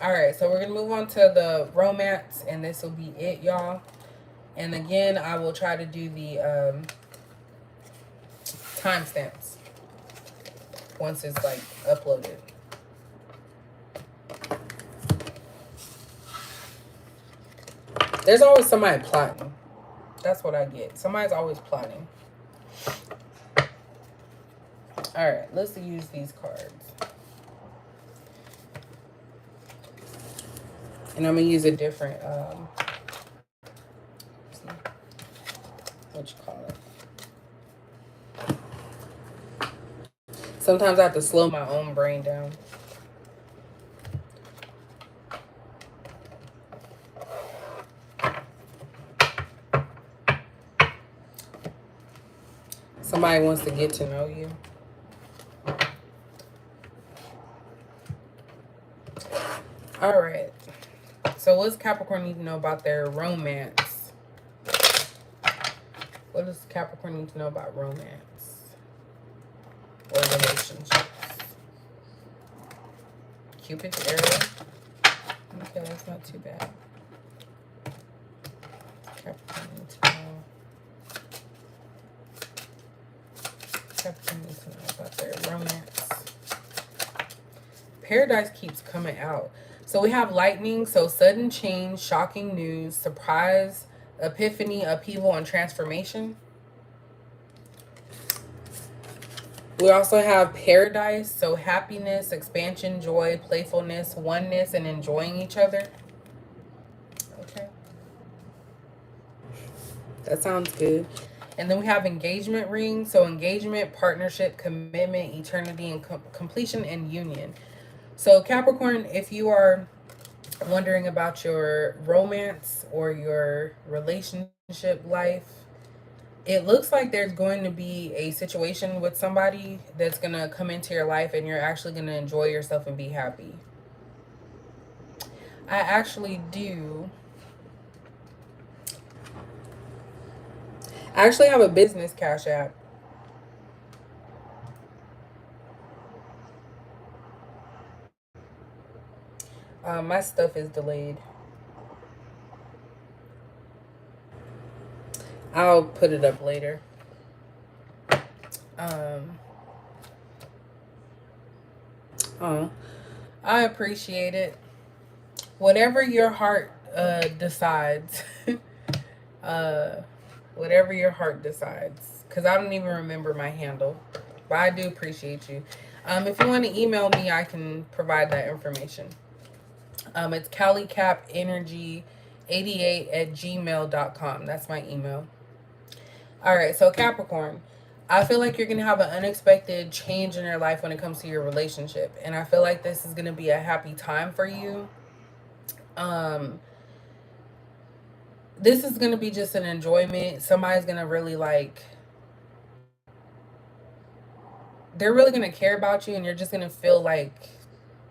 All right, so we're gonna move on to the romance, and this will be it, y'all. And again, I will try to do the timestamps once it's like uploaded. There's always somebody plotting. That's what I get. Somebody's always plotting. All right, let's use these cards. And I'm going to use a different, what you call it. Sometimes I have to slow my own brain down. Somebody wants to get to know you. All right. So what's Capricorn need to know about their romance? What does Capricorn need to know about romance or relationships? Cupid's arrow. Okay, that's not too bad. Capricorn needs to know. Capricorn needs to know about their romance. Paradise keeps coming out. So we have lightning, so sudden change, shocking news, surprise, epiphany, upheaval, and transformation. We also have paradise, so happiness, expansion, joy, playfulness, oneness, and enjoying each other. Okay, that sounds good. And then we have engagement ring, so engagement, partnership, commitment, eternity, and completion and union. So, Capricorn, if you are wondering about your romance or your relationship life, it looks like there's going to be a situation with somebody that's going to come into your life and you're actually going to enjoy yourself and be happy. I actually do. I actually have a business cash app. My stuff is delayed. I'll put it up later. Um, oh, I appreciate it. Whatever your heart decides, uh, whatever your heart decides, because I don't even remember my handle, but I do appreciate you. If you want to email me, I can provide that information. It's CaliCapEnergy88 at gmail.com. That's my email. All right, so Capricorn, I feel like you're going to have an unexpected change in your life when it comes to your relationship. And I feel like this is going to be a happy time for you. Um, this is going to be just an enjoyment. Somebody's going to really they're really going to care about you, and you're just going to feel like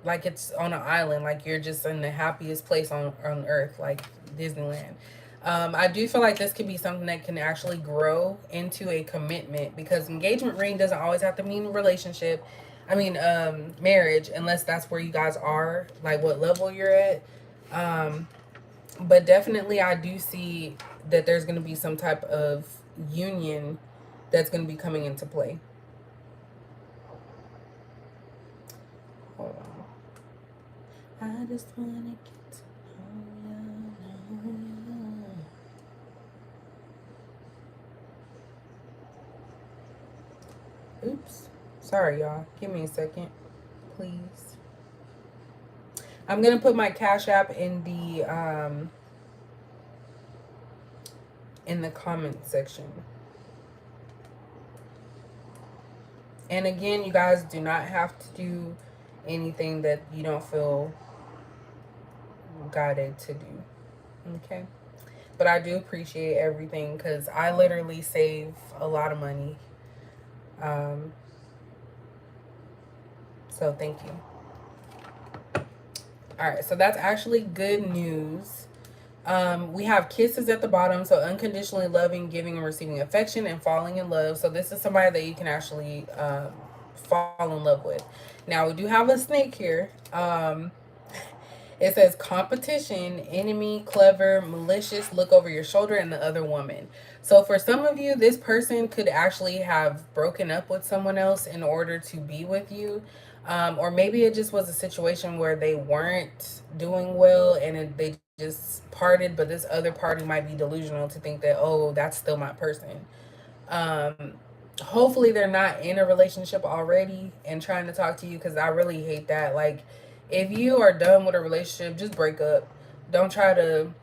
it's on an island, like you're just in the happiest place on earth, like Disneyland. I do feel like this could be something that can actually grow into a commitment, because engagement ring doesn't always have to mean relationship. I mean, marriage, unless that's where you guys are, like what level you're at. Um, but definitely, I do see that there's going to be some type of union that's going to be coming into play. Hold on. I just want to get to know you. Oops. Sorry, y'all. Give me a second, please. I'm gonna put my Cash App in the comment section. And again, you guys do not have to do anything that you don't feel guided to do. Okay? But I do appreciate everything, because I literally save a lot of money. Um, so thank you. All right, so that's actually good news. We have kisses at the bottom, so unconditionally loving, giving, and receiving affection, and falling in love. So this is somebody that you can actually fall in love with. Now, we do have a snake here. It says competition, enemy, clever, malicious, look over your shoulder, and the other woman. So for some of you, this person could actually have broken up with someone else in order to be with you. Or maybe it just was a situation where they weren't doing well, and they just parted, but this other party might be delusional to think that, oh, that's still my person. Um, Hopefully they're not in a relationship already and trying to talk to you, because I really hate that. Like, if you are done with a relationship, just break up. Don't try to,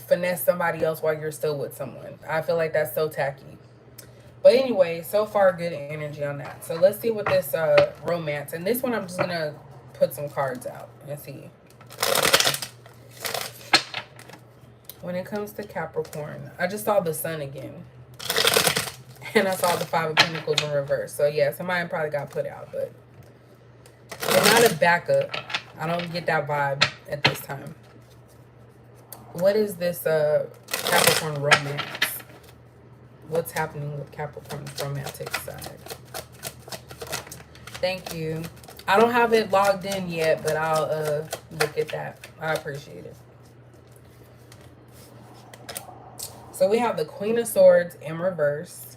finesse somebody else while you're still with someone. I feel like that's so tacky. But anyway, so far good energy on that. So let's see what this romance, and this one I'm just gonna put some cards out and see. When it comes to Capricorn, I just saw the sun again. And I saw the Five of Pentacles in reverse. So yeah, somebody probably got put out, but they're not a backup. I don't get that vibe at this time. What is this Capricorn romance? What's happening with Capricorn's romantic side? Thank you. I don't have it logged in yet, but I'll look at that. I appreciate it. So we have the Queen of Swords in reverse.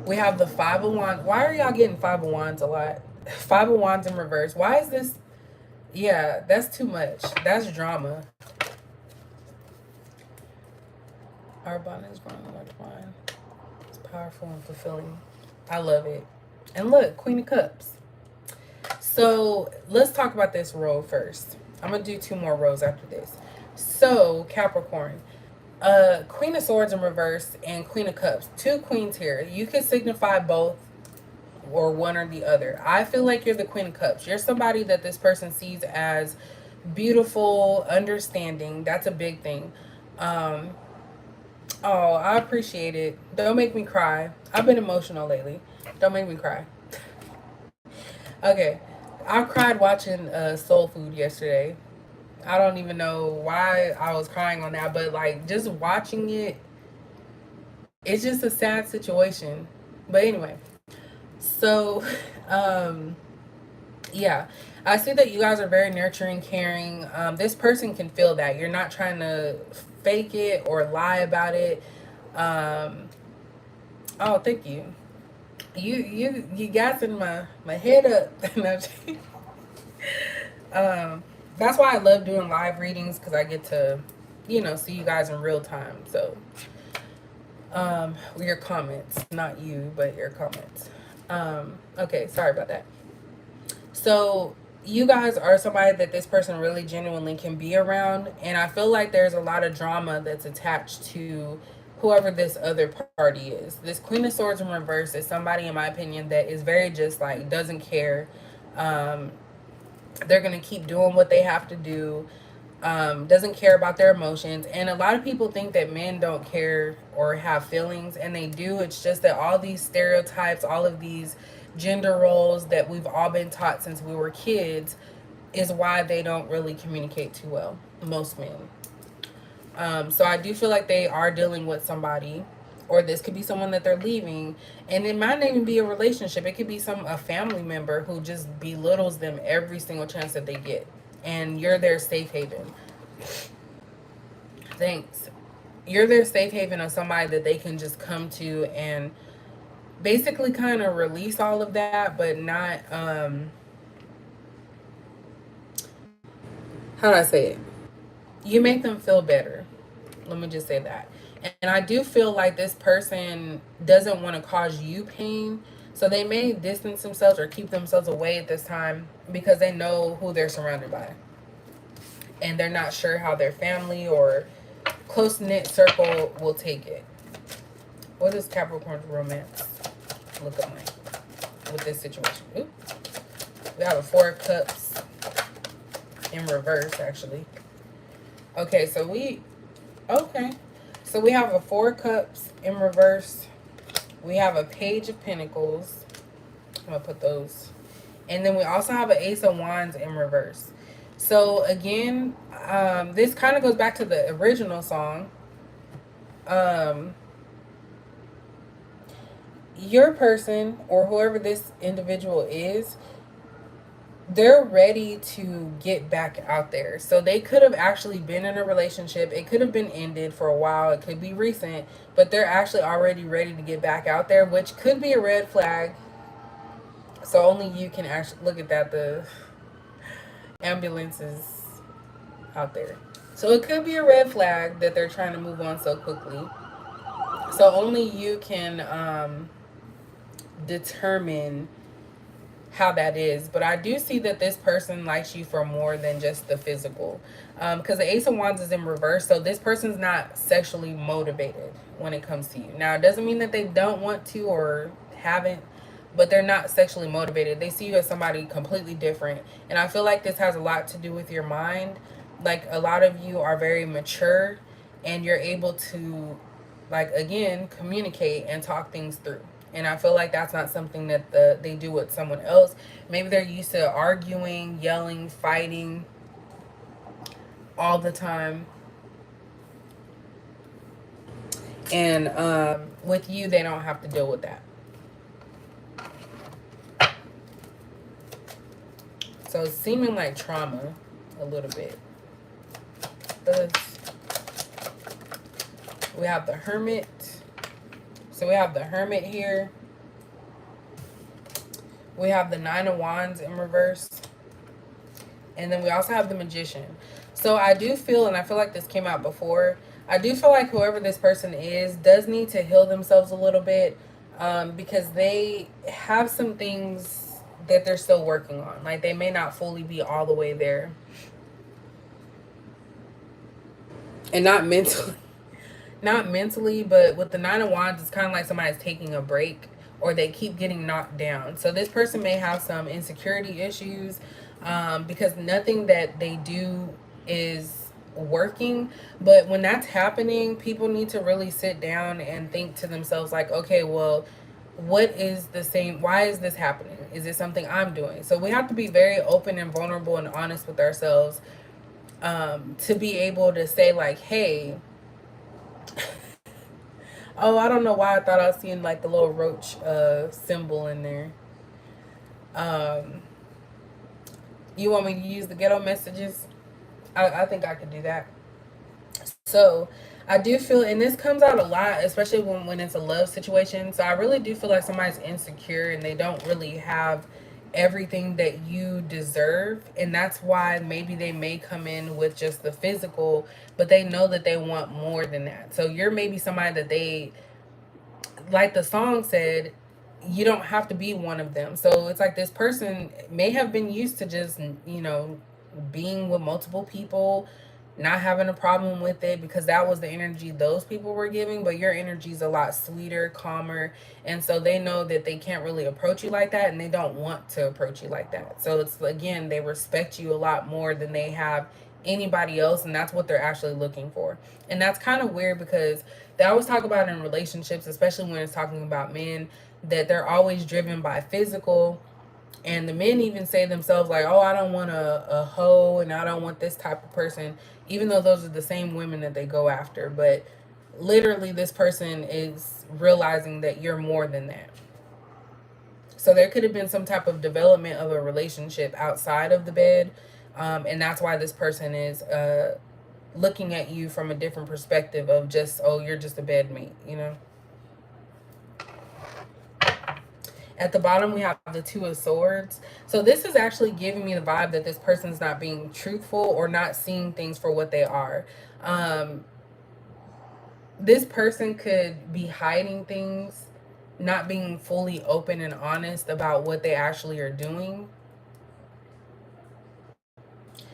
We have the Five of Wands. Why are y'all getting Five of Wands a lot? Five of Wands in reverse. Why is this? Yeah, that's too much. That's drama. Our bond is growing much fine. Powerful and fulfilling. I love it. And look, Queen of Cups. So let's talk about this row first. I'm gonna do two more rows after this. So Capricorn, Queen of Swords in reverse and Queen of Cups. Two queens here. You could signify both or one or the other. I feel like you're the Queen of Cups. You're somebody that this person sees as beautiful, understanding. That's a big thing. Um, oh, I appreciate it. Don't make me cry. I've been emotional lately. Don't make me cry. Okay. I cried watching Soul Food yesterday. I don't even know why I was crying on that, but like just watching it, it's just a sad situation. But anyway, so um yeah, I see that you guys are very nurturing, caring. This person can feel that you're not trying to fake it or lie about it. Um, oh, thank you. You guys in my head up. um, that's why I love doing live readings because I get to, see you guys in real time. So, your comments, not you, but your comments. Okay, sorry about that. So you guys are somebody that this person really genuinely can be around, and I feel like there's a lot of drama that's attached to whoever this other party is. This Queen of Swords in reverse is somebody, in my opinion, that is very just like doesn't care. Um, they're gonna keep doing what they have to do. Doesn't care about their emotions, and a lot of people think that men don't care or have feelings, and they do. It's just that all these stereotypes, all of these gender roles that we've all been taught since we were kids is why they don't really communicate too well, most men. So I do feel like they are dealing with somebody, or this could be someone that they're leaving, and it might not even be a relationship. It could be a family member who just belittles them every single chance that they get, and you're their safe haven. Thanks. You're their safe haven of somebody that they can just come to and basically kind of release all of that, but not how do I say it? You make them feel better. Let me just say that. And I do feel like this person doesn't want to cause you pain. So they may distance themselves or keep themselves away at this time because they know who they're surrounded by. And they're not sure how their family or close knit circle will take it. What is Capricorn's romance look like with this situation? Ooh. We have a Four of Cups in reverse, actually. Okay, so we have a Four of Cups in reverse. We have a Page of Pentacles. I'm gonna put those, and then we also have an Ace of Wands in reverse. So again, this kind of goes back to the original song. Your person or whoever this individual is, they're ready to get back out there. So they could have actually been in a relationship. It could have been ended for a while. It could be recent, but they're actually already ready to get back out there, which could be a red flag. So only you can actually look at that. The ambulance is out there. So it could be a red flag that they're trying to move on so quickly. So only you can determine how that is. But I do see that this person likes you for more than just the physical, because the Ace of Wands is in reverse, so this person's not sexually motivated when it comes to you. Now it doesn't mean that they don't want to or haven't, but they're not sexually motivated. They see you as somebody completely different, and I feel like this has a lot to do with your mind. Like a lot of you are very mature, and you're able to, like, again, communicate and talk things through. And I feel like that's not something that they do with someone else. Maybe they're used to arguing, yelling, fighting all the time. And with you, they don't have to deal with that. So it's seeming like trauma a little bit. We have the Hermit. So we have the Hermit here. We have the Nine of Wands in reverse. And then we also have the Magician. So I do feel, and I feel like this came out before, I do feel like whoever this person is does need to heal themselves a little bit, because they have some things that they're still working on. Like they may not fully be all the way there, and not mentally, not mentally, but with the Nine of Wands, it's kind of like somebody's taking a break or they keep getting knocked down. So this person may have some insecurity issues, because nothing that they do is working. But when that's happening, people need to really sit down and think to themselves, like, okay, well, what is the same? Why is this happening? Is it something I'm doing? So we have to be very open and vulnerable and honest with ourselves, to be able to say, like, hey, oh, I don't know why I thought I was seeing like the little roach symbol in there. Um, you want me to use the ghetto messages? I think I could do that. So I do feel, and this comes out a lot, especially when it's a love situation. So I really do feel like somebody's insecure and they don't really have everything that you deserve. And that's why maybe they may come in with just the physical, but they know that they want more than that. So you're maybe somebody that they, like the song said, you don't have to be one of them. So it's like this person may have been used to just, being with multiple people, not having a problem with it because that was the energy those people were giving. But your energy is a lot sweeter, calmer. And so they know that they can't really approach you like that and they don't want to approach you like that. So it's, again, they respect you a lot more than they have anybody else. And that's what they're actually looking for. And that's kind of weird because they always talk about in relationships, especially when it's talking about men, that they're always driven by physical. And the men even say themselves, like, oh, I don't want a hoe and I don't want this type of person, even though those are the same women that they go after. But literally, this person is realizing that you're more than that. So there could have been some type of development of a relationship outside of the bed. And that's why this person is looking at you from a different perspective of just, oh, you're just a bed mate. At the bottom, we have the Two of Swords. So this is actually giving me the vibe that this person's not being truthful or not seeing things for what they are. Um, this person could be hiding things, not being fully open and honest about what they actually are doing.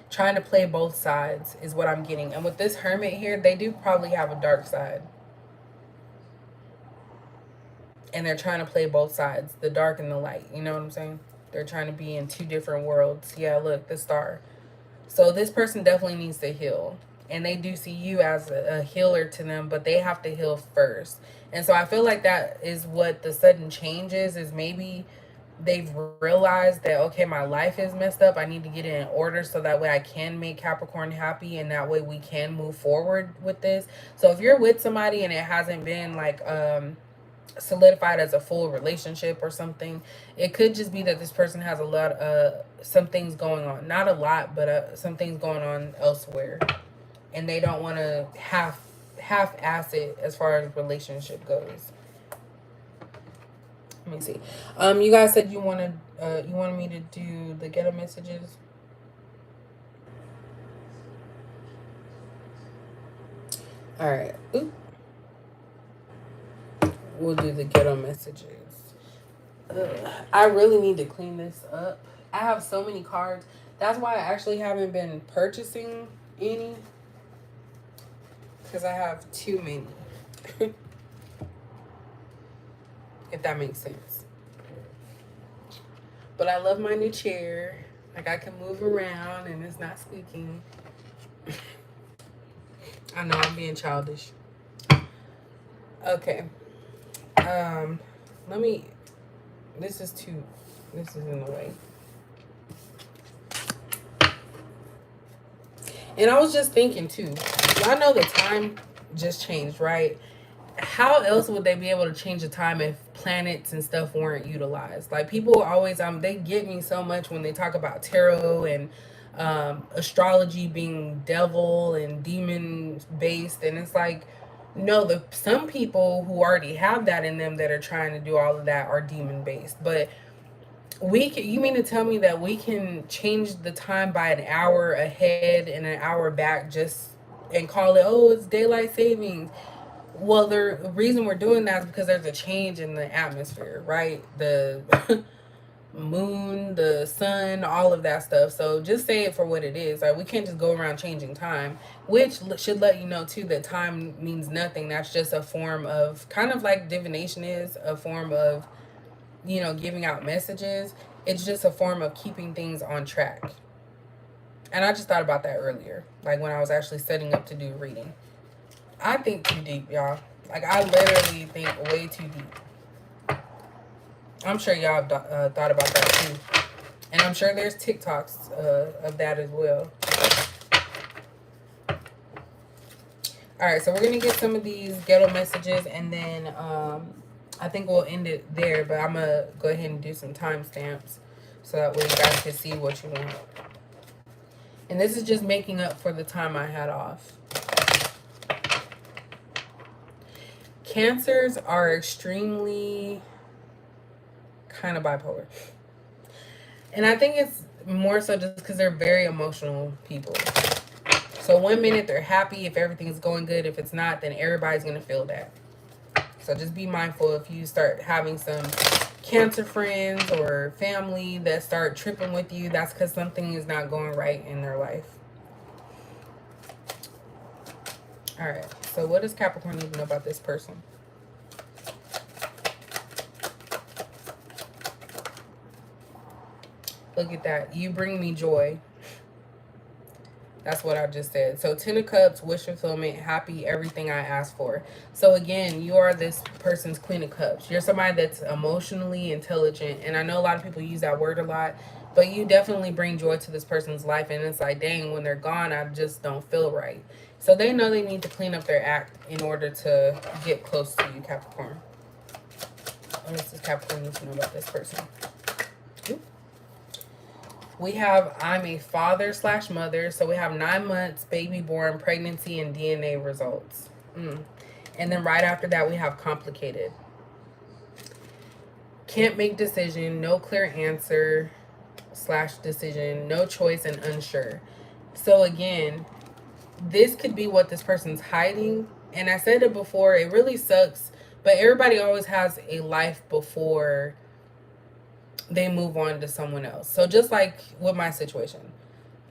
Trying to play both sides is what I'm getting. And with this Hermit here, they do probably have a dark side. And they're trying to play both sides, the dark and the light. You know what I'm saying? They're trying to be in two different worlds. Yeah, look, the star. So this person definitely needs to heal. And they do see you as a healer to them, but they have to heal first. And so I feel like that is what the sudden change is maybe they've realized that, okay, my life is messed up. I need to get it in order so that way I can make Capricorn happy and that way we can move forward with this. So if you're with somebody and it hasn't been like solidified as a full relationship or something, it could just be that this person has a lot some things going on, not a lot, but some things going on elsewhere, and they don't want to half ass it as far as relationship goes. Let me see. You guys said you wanted me to do the ghetto messages. All right. Oop. We'll do the ghetto messages. Ugh. I really need to clean this up. I have so many cards. That's why I actually haven't been purchasing any, because I have too many. If that makes sense. But I love my new chair. Like I can move around and it's not squeaking. I know I'm being childish. Okay. Let me. This is in the way. And I was just thinking too. Y'all know the time just changed, right? How else would they be able to change the time if planets and stuff weren't utilized? Like people always they get me so much when they talk about tarot and astrology being devil and demon based, and it's like, no, the some people who already have that in them that are trying to do all of that are demon based. But you mean to tell me that we can change the time by an hour ahead and an hour back just and call it, oh, it's daylight savings. Well, the reason we're doing that is because there's a change in the atmosphere, right? The moon, the sun, all of that stuff. So just say it for what it is. Like, we can't just go around changing time, which should let you know too that time means nothing. That's just a form of, kind of like divination is a form of, giving out messages. It's just a form of keeping things on track. And I just thought about that earlier, like when I was actually setting up to do reading. I think too deep, y'all. Like, I literally think way too deep. I'm sure y'all have thought about that too. And I'm sure there's TikToks of that as well. All right, so we're going to get some of these ghetto messages, and then I think we'll end it there. But I'm going to go ahead and do some timestamps so that way you guys can see what you want. And this is just making up for the time I had off. Cancers are extremely kind of bipolar. And I think it's more so just because they're very emotional people. So one minute they're happy if everything is going good. If it's not, then everybody's going to feel that. So just be mindful if you start having some Cancer friends or family that start tripping with you. That's because something is not going right in their life. All right. So what does Capricorn need to know about this person? Look at that. You bring me joy. That's what I just said. So 10 of Cups, wish fulfillment, happy, everything I asked for. So again, you are this person's Queen of Cups. You're somebody that's emotionally intelligent. And I know a lot of people use that word a lot, but you definitely bring joy to this person's life. And it's like, dang, when they're gone, I just don't feel right. So they know they need to clean up their act in order to get close to you, Capricorn. What does Capricorn need to know about this person? Ooh. We have, I'm a father/mother. So we have 9 months, baby born, pregnancy, and DNA results. And then right after that, we have complicated. Can't make decision, no clear answer/decision, no choice, and unsure. So again, this could be what this person's hiding. And I said it before, it really sucks. But everybody always has a life before they move on to someone else. So just like with my situation,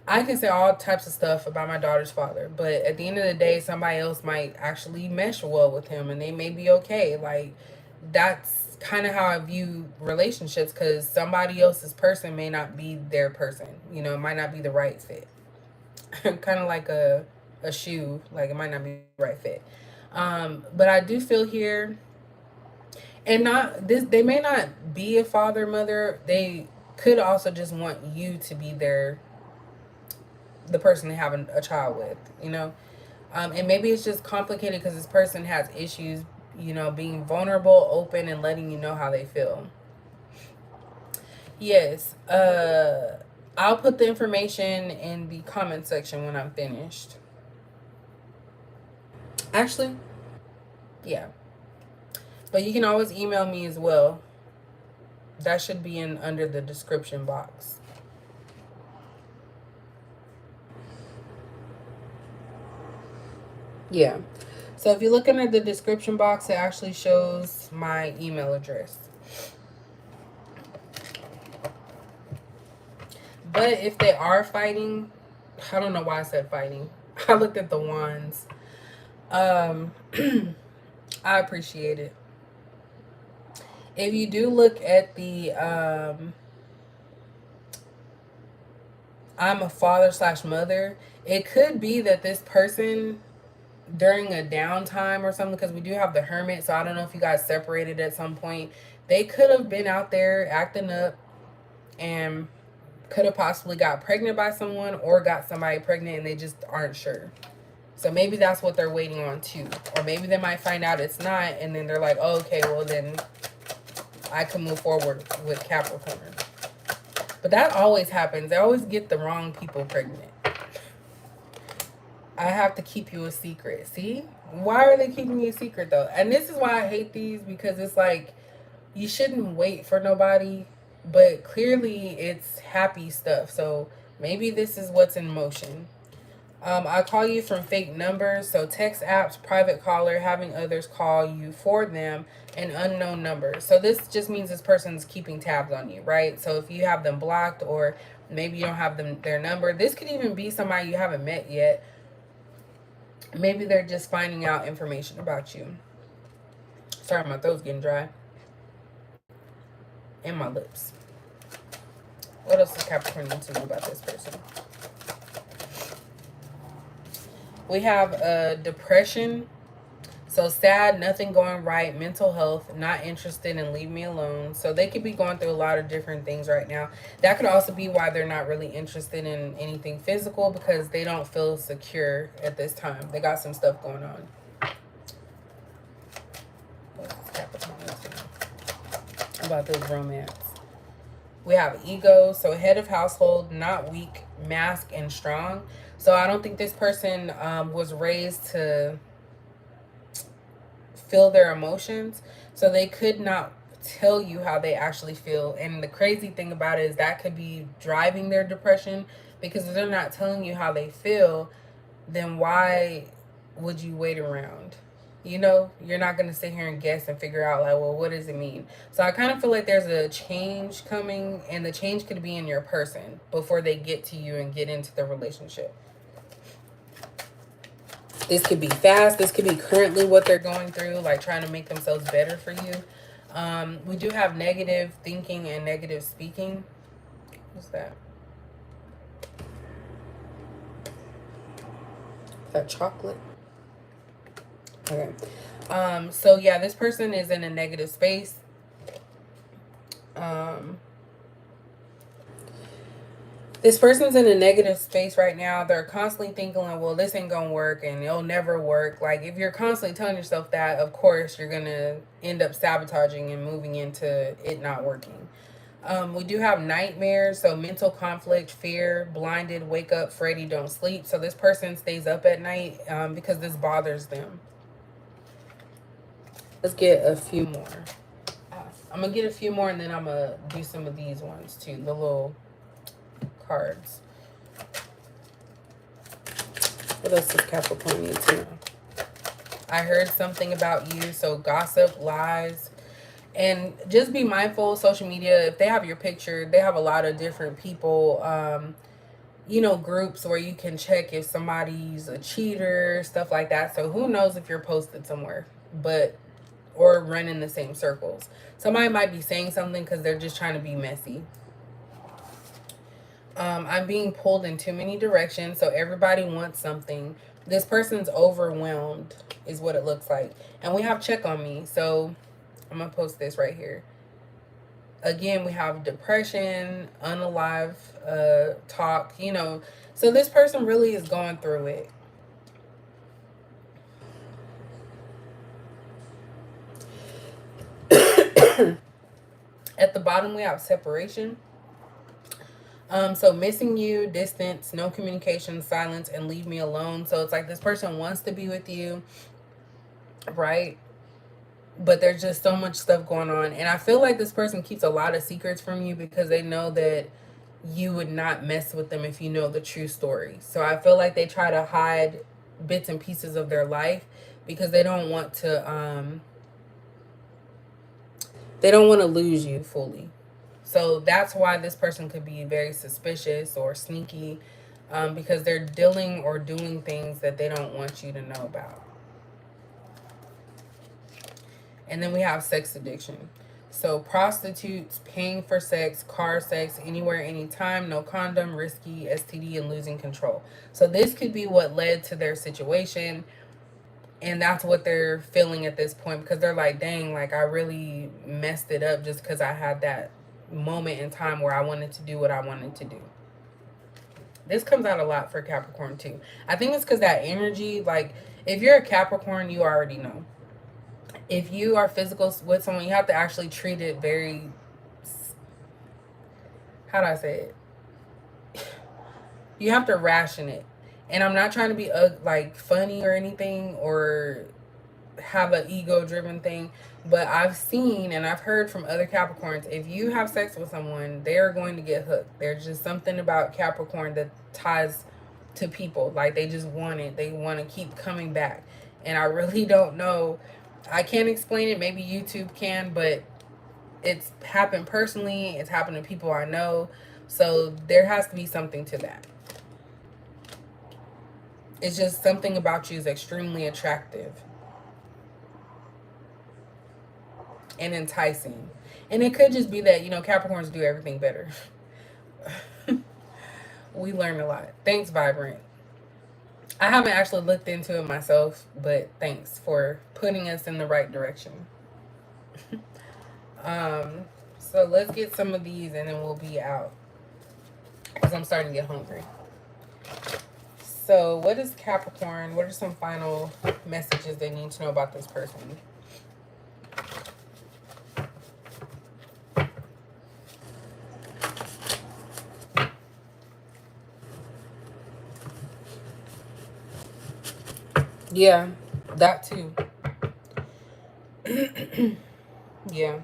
I can say all types of stuff about my daughter's father, but at the end of the day, somebody else might actually mesh well with him and they may be okay. Like, that's kind of how I view relationships, because somebody else's person may not be their person. It might not be the right fit. Kind of like a shoe, like it might not be the right fit. But I do feel here, and not this, they may not be a father, mother. They could also just want you to be the person they have a child with, and maybe it's just complicated because this person has issues, being vulnerable, open, and letting you know how they feel. Yes. I'll put the information in the comment section when I'm finished. Actually, yeah. But you can always email me as well. That should be under the description box. Yeah. So if you're looking at the description box, it actually shows my email address. But if they are fighting, I don't know why I said fighting. I looked at the wands. I appreciate it. If you do look at the I'm a father/mother, it could be that this person during a downtime or something, because we do have the Hermit, so I don't know if you guys separated at some point. They could have been out there acting up and could have possibly got pregnant by someone or got somebody pregnant and they just aren't sure. So maybe that's what they're waiting on too. Or maybe they might find out it's not, and then they're like, oh, okay, well then I can move forward with Capricorn. But that always happens. They always get the wrong people pregnant. I have to keep you a secret. See? Why are they keeping me a secret though? And this is why I hate these, because it's like, you shouldn't wait for nobody, but clearly it's happy stuff. So maybe this is what's in motion. I call you from fake numbers, so text apps, private caller, having others call you for them, and unknown numbers. So this just means this person's keeping tabs on you, right? So if you have them blocked, or maybe you don't have their number, this could even be somebody you haven't met yet. Maybe they're just finding out information about you. Sorry, my throat's getting dry. And my lips. What else does Capricorn need to know about this person? We have depression. So sad, nothing going right, mental health, not interested, and leave me alone. So they could be going through a lot of different things right now. That could also be why they're not really interested in anything physical, because they don't feel secure at this time. They got some stuff going on. About this romance. We have ego, so head of household, not weak, mask, and strong. So I don't think this person was raised to feel their emotions, so they could not tell you how they actually feel. And the crazy thing about it is that could be driving their depression, because if they're not telling you how they feel, then why would you wait around? You know, you're not going to sit here and guess and figure out, like, well, what does it mean? So I kind of feel like there's a change coming, and the change could be in your person before they get to you and get into the relationship. This could be fast. This could be currently what they're going through, like trying to make themselves better for you. We do have negative thinking and negative speaking. What's that? Is that chocolate? Okay. So yeah, this person is in a negative space. This person's in a negative space right now. They're constantly thinking, like, well, this ain't gonna work and it'll never work. Like, if you're constantly telling yourself that, of course you're gonna end up sabotaging and moving into it not working. We do have nightmares, so mental conflict, fear, blinded, wake up, Freddy, don't sleep. So this person stays up at night because this bothers them. Let's get a few more. I'm going to get a few more, and then I'm going to do some of these ones too, the little cards. What else does Capricorn need to know? I heard something about you, so gossip, lies. And just be mindful, social media, if they have your picture, they have a lot of different people, you know, groups where you can check if somebody's a cheater, stuff like that. So who knows if you're posted somewhere, but or running the same circles. Somebody might be saying something because they're just trying to be messy. I'm being pulled in too many directions, so everybody wants something. This person's overwhelmed is what it looks like. And we have check on me, so I'm going to post this right here. Again, we have depression, unalive talk, you know. So this person really is going through it. At the bottom, we have separation. So missing you, distance, no communication, silence, and leave me alone. So it's like this person wants to be with you, right? But there's just so much stuff going on. And I feel like this person keeps a lot of secrets from you because they know that you would not mess with them if you know the true story. So I feel like they try to hide bits and pieces of their life because they don't want to lose you fully. So that's why this person could be very suspicious or sneaky, because they're dealing or doing things that they don't want you to know about. And then we have sex addiction. So prostitutes, paying for sex, car sex, anywhere, anytime, no condom, risky, STD, and losing control. So this could be what led to their situation. And that's what they're feeling at this point, because they're like, dang, like I really messed it up just because I had that moment in time where I wanted to do what I wanted to do. This comes out a lot for Capricorn too. I think it's because that energy, like if you're a Capricorn, you already know. If you are physical with someone, you have to actually treat it very, how do I say it? You have to ration it. And I'm not trying to be like funny or anything or have an ego driven thing, but I've seen and I've heard from other Capricorns, if you have sex with someone, they're going to get hooked. There's just something about Capricorn that ties to people. Like, they just want it. They want to keep coming back. And I really don't know. I can't explain it. Maybe YouTube can, but it's happened personally. It's happened to people I know. So there has to be something to that. It's just something about you is extremely attractive and enticing. And it could just be that, Capricorns do everything better. We learn a lot. Thanks, Vibrant. I haven't actually looked into it myself, but thanks for putting us in the right direction. Um, so let's get some of these and then we'll be out because I'm starting to get hungry. So, what is Capricorn? What are some final messages they need to know about this person? Yeah, that too. Yeah.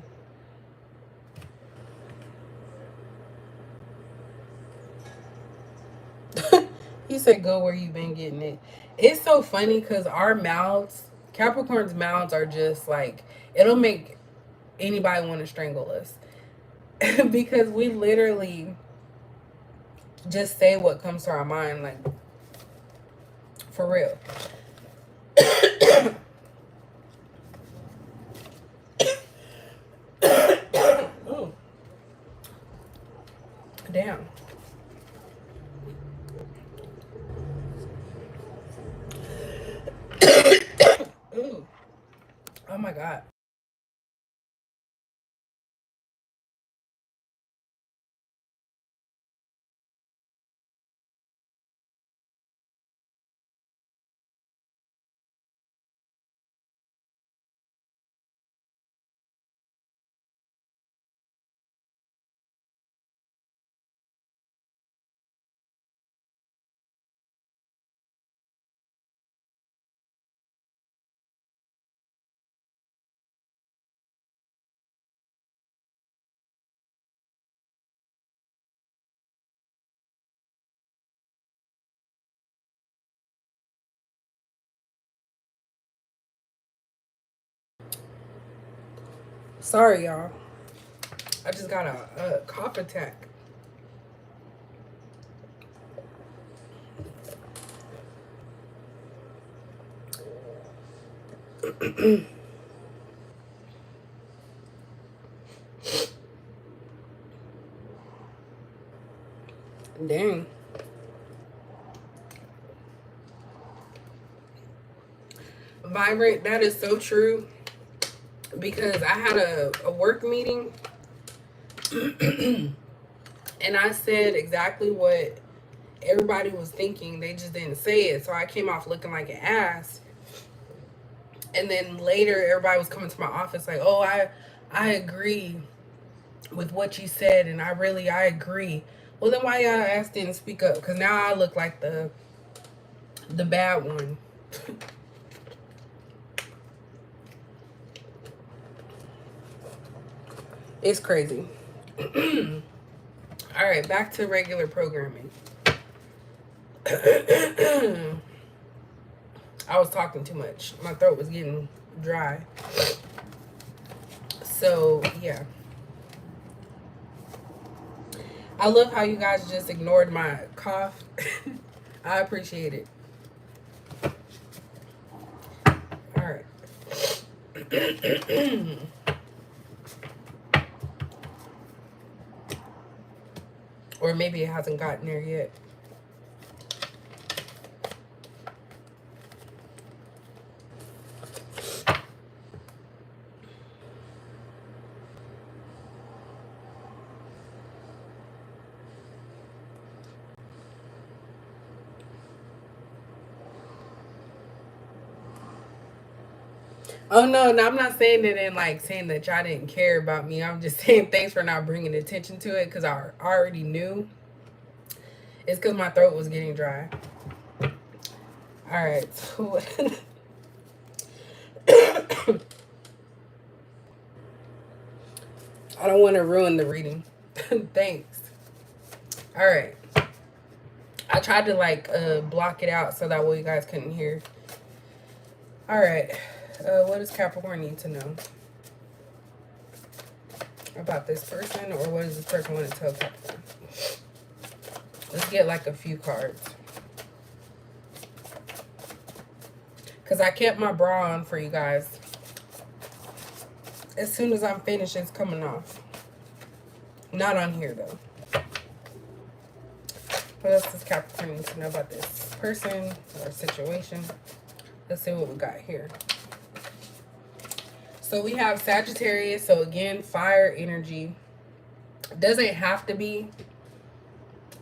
He said, go where you've been getting it. It's so funny because our mouths, Capricorn's mouths are just like, it'll make anybody want to strangle us. Because we literally just say what comes to our mind, like, for real. Ooh, damn. Ooh, oh my God. Sorry, y'all. I just got a cough attack. Dang. Vibrant, that is so true. Because I had a work meeting and I said exactly what everybody was thinking. They just didn't say it. So I came off looking like an ass. And then later everybody was coming to my office like, oh, I agree with what you said and I agree. Well, then why y'all ass didn't speak up? Because now I look like the bad one. It's crazy. All right, back to regular programming. I was talking too much. My throat was getting dry. So, yeah. I love how you guys just ignored my cough. I appreciate it. All right. Or maybe it hasn't gotten there yet. Oh no, I'm not saying it in like saying that y'all didn't care about me. I'm just saying thanks for not bringing attention to it because I already knew. It's because my throat was getting dry. All right. So I don't want to ruin the reading. Thanks. All right. I tried to like block it out so that way you guys couldn't hear. All right. What does Capricorn need to know about this person, or what does this person want to tell Capricorn? Let's get like a few cards. Because I kept my bra on for you guys. As soon as I'm finished, it's coming off. Not on here, though. What else does Capricorn need to know about this person or situation? Let's see what we got here. So we have Sagittarius. So again, fire energy. Doesn't have to be.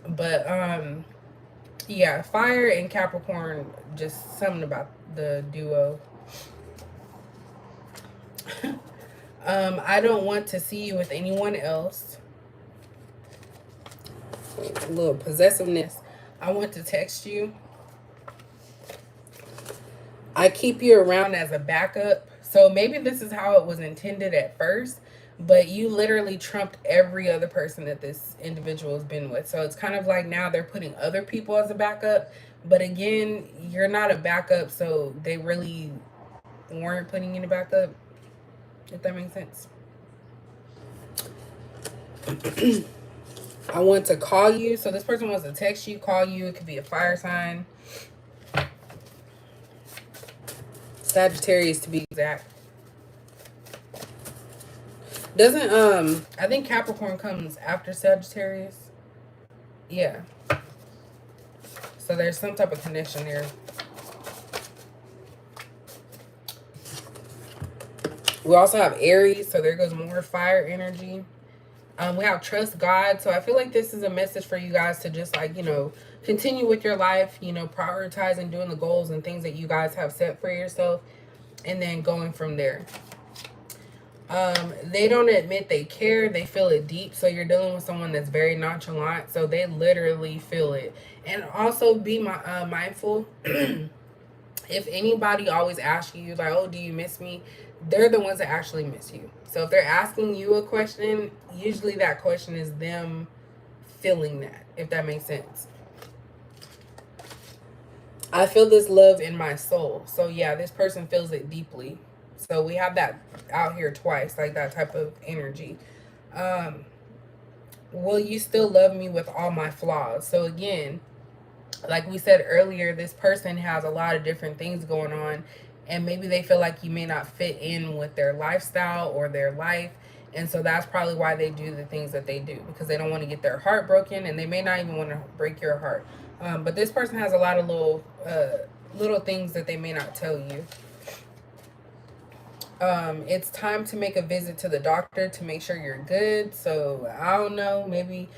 But, yeah, fire and Capricorn, just something about the duo. I don't want to see you with anyone else. A little possessiveness. I want to text you. I keep you around as a backup. So maybe this is how it was intended at first, but you literally trumped every other person that this individual has been with. So it's kind of like now they're putting other people as a backup. But again, you're not a backup, so they really weren't putting you in a backup, if that makes sense. I want to call you. So this person wants to text you, call you. It could be a fire sign. Sagittarius to be exact. Doesn't I think Capricorn comes after Sagittarius. Yeah. So there's some type of connection there. We also have Aries, so there goes more fire energy. We have trust God. So I feel like this is a message for you guys to just like, you know, continue with your life, you know, prioritizing doing the goals and things that you guys have set for yourself, and then going from there. They don't admit they care. They feel it deep. So you're dealing with someone that's very nonchalant. So they literally feel it. And also be mindful. If anybody always asks you like, oh, do you miss me? They're the ones that actually miss you. So if they're asking you a question, usually that question is them feeling that, if that makes sense. I feel this love in my soul. So yeah, this person feels it deeply. So we have that out here twice, like that type of energy. Will you still love me with all my flaws? So again, like we said earlier, this person has a lot of different things going on, and maybe they feel like you may not fit in with their lifestyle or their life. And so that's probably why they do the things that they do, because they don't want to get their heart broken, and they may not even want to break your heart. But this person has a lot of little things that they may not tell you. It's time to make a visit to the doctor to make sure you're good. So I don't know, maybe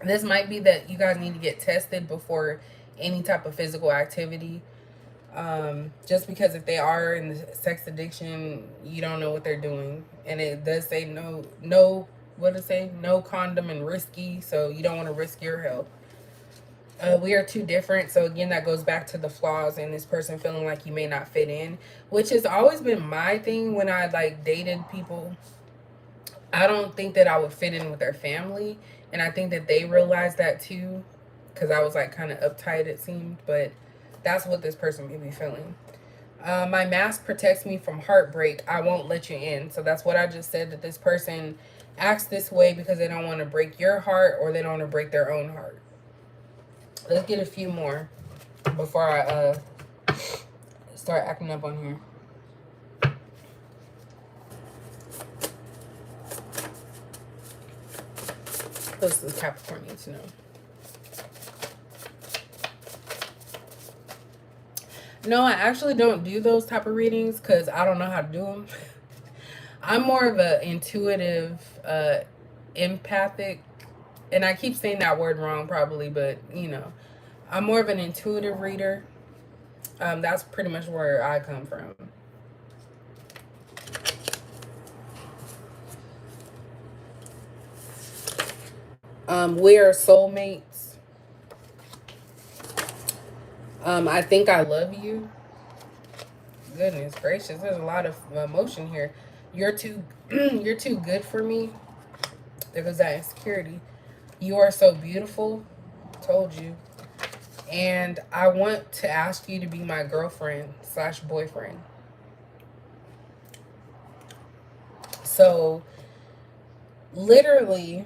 this might be that you guys need to get tested before any type of physical activity. Just because if they are in the sex addiction, you don't know what they're doing. And it does say what does it say? No condom and risky. So you don't want to risk your health. We are too different. So again, that goes back to the flaws and this person feeling like you may not fit in, which has always been my thing when I like dated people. I don't think that I would fit in with their family. And I think that they realized that too, because I was like kind of uptight, it seemed. But that's what this person may be feeling. My mask protects me from heartbreak. I won't let you in. So that's what I just said, that this person acts this way because they don't want to break your heart, or they don't want to break their own heart. Let's get a few more before I start acting up on here. This is Capricorn needs to know. No, I actually don't do those type of readings because I don't know how to do them. I'm more of a intuitive, empathic, and I keep saying that word wrong probably, but you know, I'm more of an intuitive reader. That's pretty much where I come from. We are soulmates. I think I love you. Goodness gracious, there's a lot of emotion here. You're too good for me. There goes that insecurity. You are so beautiful. Told you. And I want to ask you to be my girlfriend slash boyfriend. So, literally,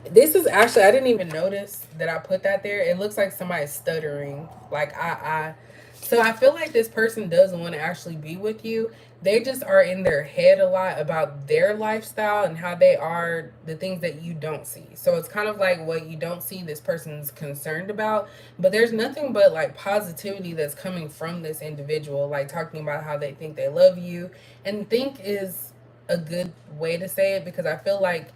this is actually, I didn't even notice that I put that there. It looks like somebody's stuttering. Like, so I feel like this person doesn't want to actually be with you. They just are in their head a lot about their lifestyle and how they are, the things that you don't see. So it's kind of like what you don't see, this person's concerned about. But there's nothing but like positivity that's coming from this individual, like talking about how they think they love you. And think is a good way to say it, because I feel like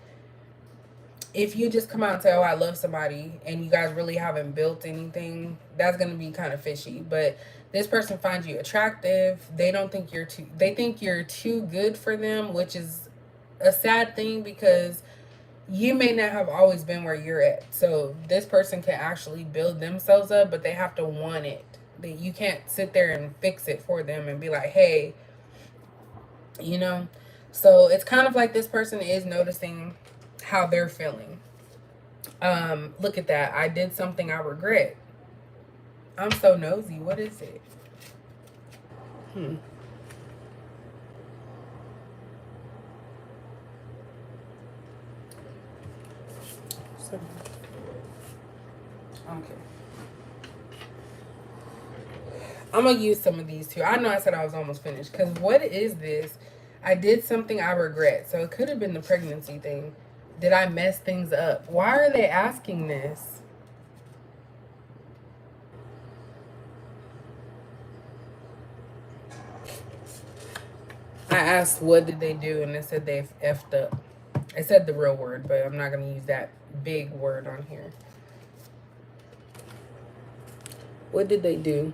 if you just come out and say, "Oh, I love somebody," and you guys really haven't built anything, that's gonna be kind of fishy. But this person finds you attractive. They don't think you're too. They think you're too good for them, which is a sad thing because you may not have always been where you're at. So this person can actually build themselves up, but they have to want it. That you can't sit there and fix it for them and be like, "Hey," you know. So it's kind of like this person is noticing how they're feeling. Look at that. I did something I regret. I'm so nosy. What is it? Hmm. Okay. I'm gonna use some of these too. I know I said I was almost finished. Cause what is this? I did something I regret. So it could have been the pregnancy thing. Did I mess things up? Why are they asking this? I asked what did they do, and they said they effed up. I said the real word, but I'm not gonna use that big word on here. What did they do?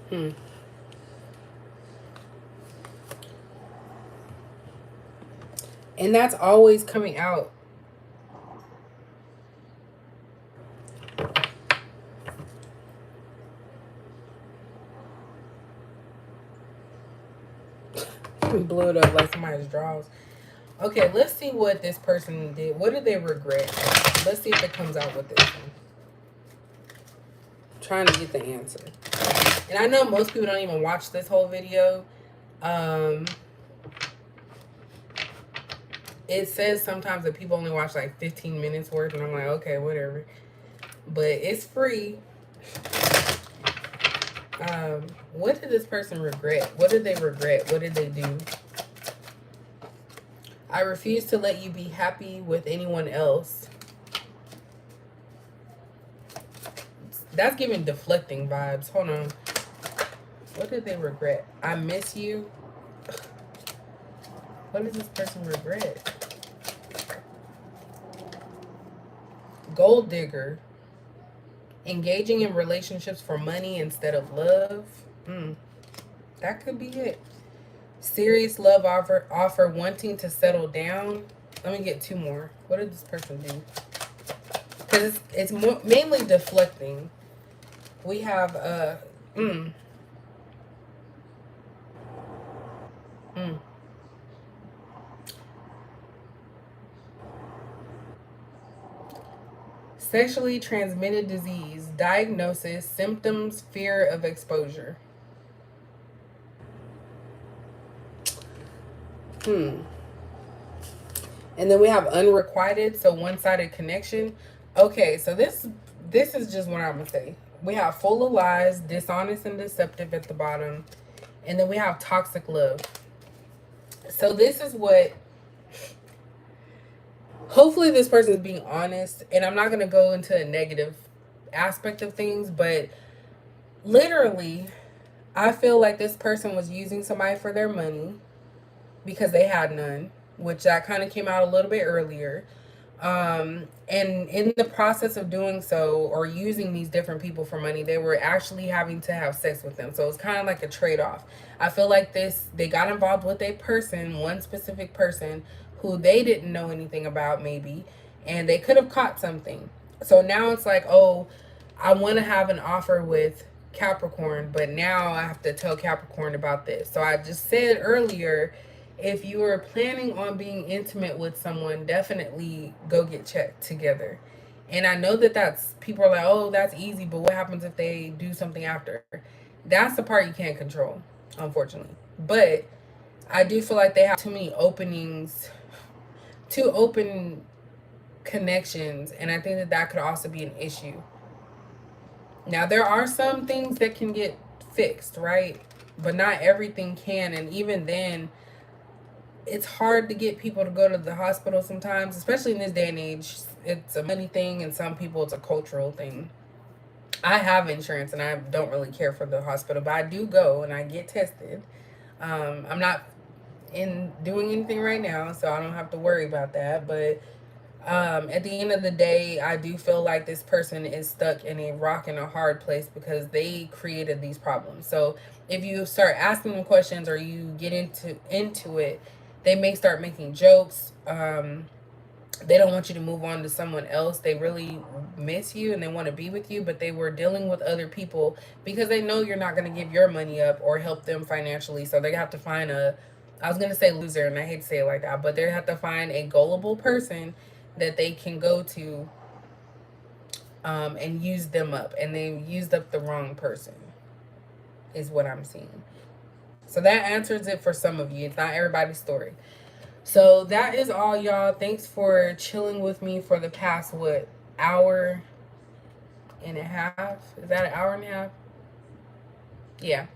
Hmm. And that's always coming out. Blew it up like somebody's drawers. Okay, let's see what this person did. What did they regret? Let's see if it comes out with this one. Trying to get the answer. And I know most people don't even watch this whole video. Um, it says sometimes that people only watch like 15 minutes worth, and I'm like, okay, whatever. But it's free. What did this person regret? What did they regret? What did they do? I refuse to let you be happy with anyone else. That's giving deflecting vibes. Hold on. What did they regret? I miss you. What does this person regret? Gold digger. Engaging in relationships for money instead of love. That could be it. Serious love offer wanting to settle down. Let me get two more. What did this person do? Because it's more, mainly deflecting. We have mm. Sexually transmitted disease, diagnosis, symptoms, fear of exposure. And then we have unrequited, so one-sided connection. Okay, so this is just what I'm gonna say. We have full of lies, dishonest and deceptive at the bottom, and then we have toxic love. So this is what, hopefully this person is being honest, and I'm not gonna go into a negative aspect of things, but literally, I feel like this person was using somebody for their money because they had none, which that kind of came out a little bit earlier. And in the process of doing so or using these different people for money, they were actually having to have sex with them. So it's kind of like a trade off. I feel like they got involved with a person, one specific person who they didn't know anything about, maybe, and they could have caught something. So now it's like, oh, I want to have an offer with Capricorn, but now I have to tell Capricorn about this. So I just said earlier, if you are planning on being intimate with someone, definitely go get checked together. And I know that that's people are like, oh, that's easy, but what happens if they do something after? That's the part you can't control, unfortunately. But I do feel like they have too many openings, too open connections, and I think that that could also be an issue. Now, there are some things that can get fixed, right? But not everything can. And even then, it's hard to get people to go to the hospital sometimes, especially in this day and age. It's a money thing, and some people it's a cultural thing. I have insurance and I don't really care for the hospital, but I do go and I get tested. I'm not in doing anything right now, so I don't have to worry about that. But at the end of the day, I do feel like this person is stuck in a rock and a hard place because they created these problems. So if you start asking them questions or you get into it, they may start making jokes. They don't want you to move on to someone else. They really miss you and they want to be with you, but they were dealing with other people because they know you're not going to give your money up or help them financially. So they have to find a, I was going to say loser, and I hate to say it like that, but they have to find a gullible person that they can go to and use them up. And they used up the wrong person, is what I'm seeing. So that answers it for some of you. It's not everybody's story. So that is all, y'all. Thanks for chilling with me for the past, what, hour and a half? Is that an hour and a half? Yeah.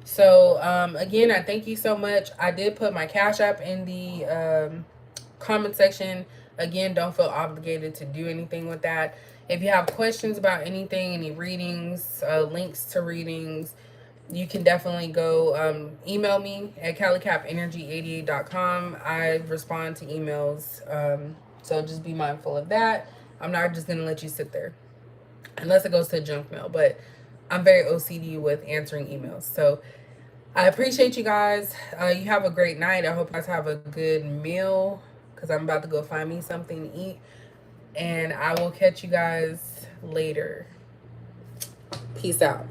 So, again, I thank you so much. I did put my Cash App in the comment section. Again, don't feel obligated to do anything with that. If you have questions about anything, any readings, links to readings, you can definitely go email me at calicapenergy88.com. I respond to emails. So just be mindful of that. I'm not just going to let you sit there unless it goes to junk mail. But I'm very OCD with answering emails. So I appreciate you guys. You have a great night. I hope you guys have a good meal because I'm about to go find me something to eat. And I will catch you guys later. Peace out.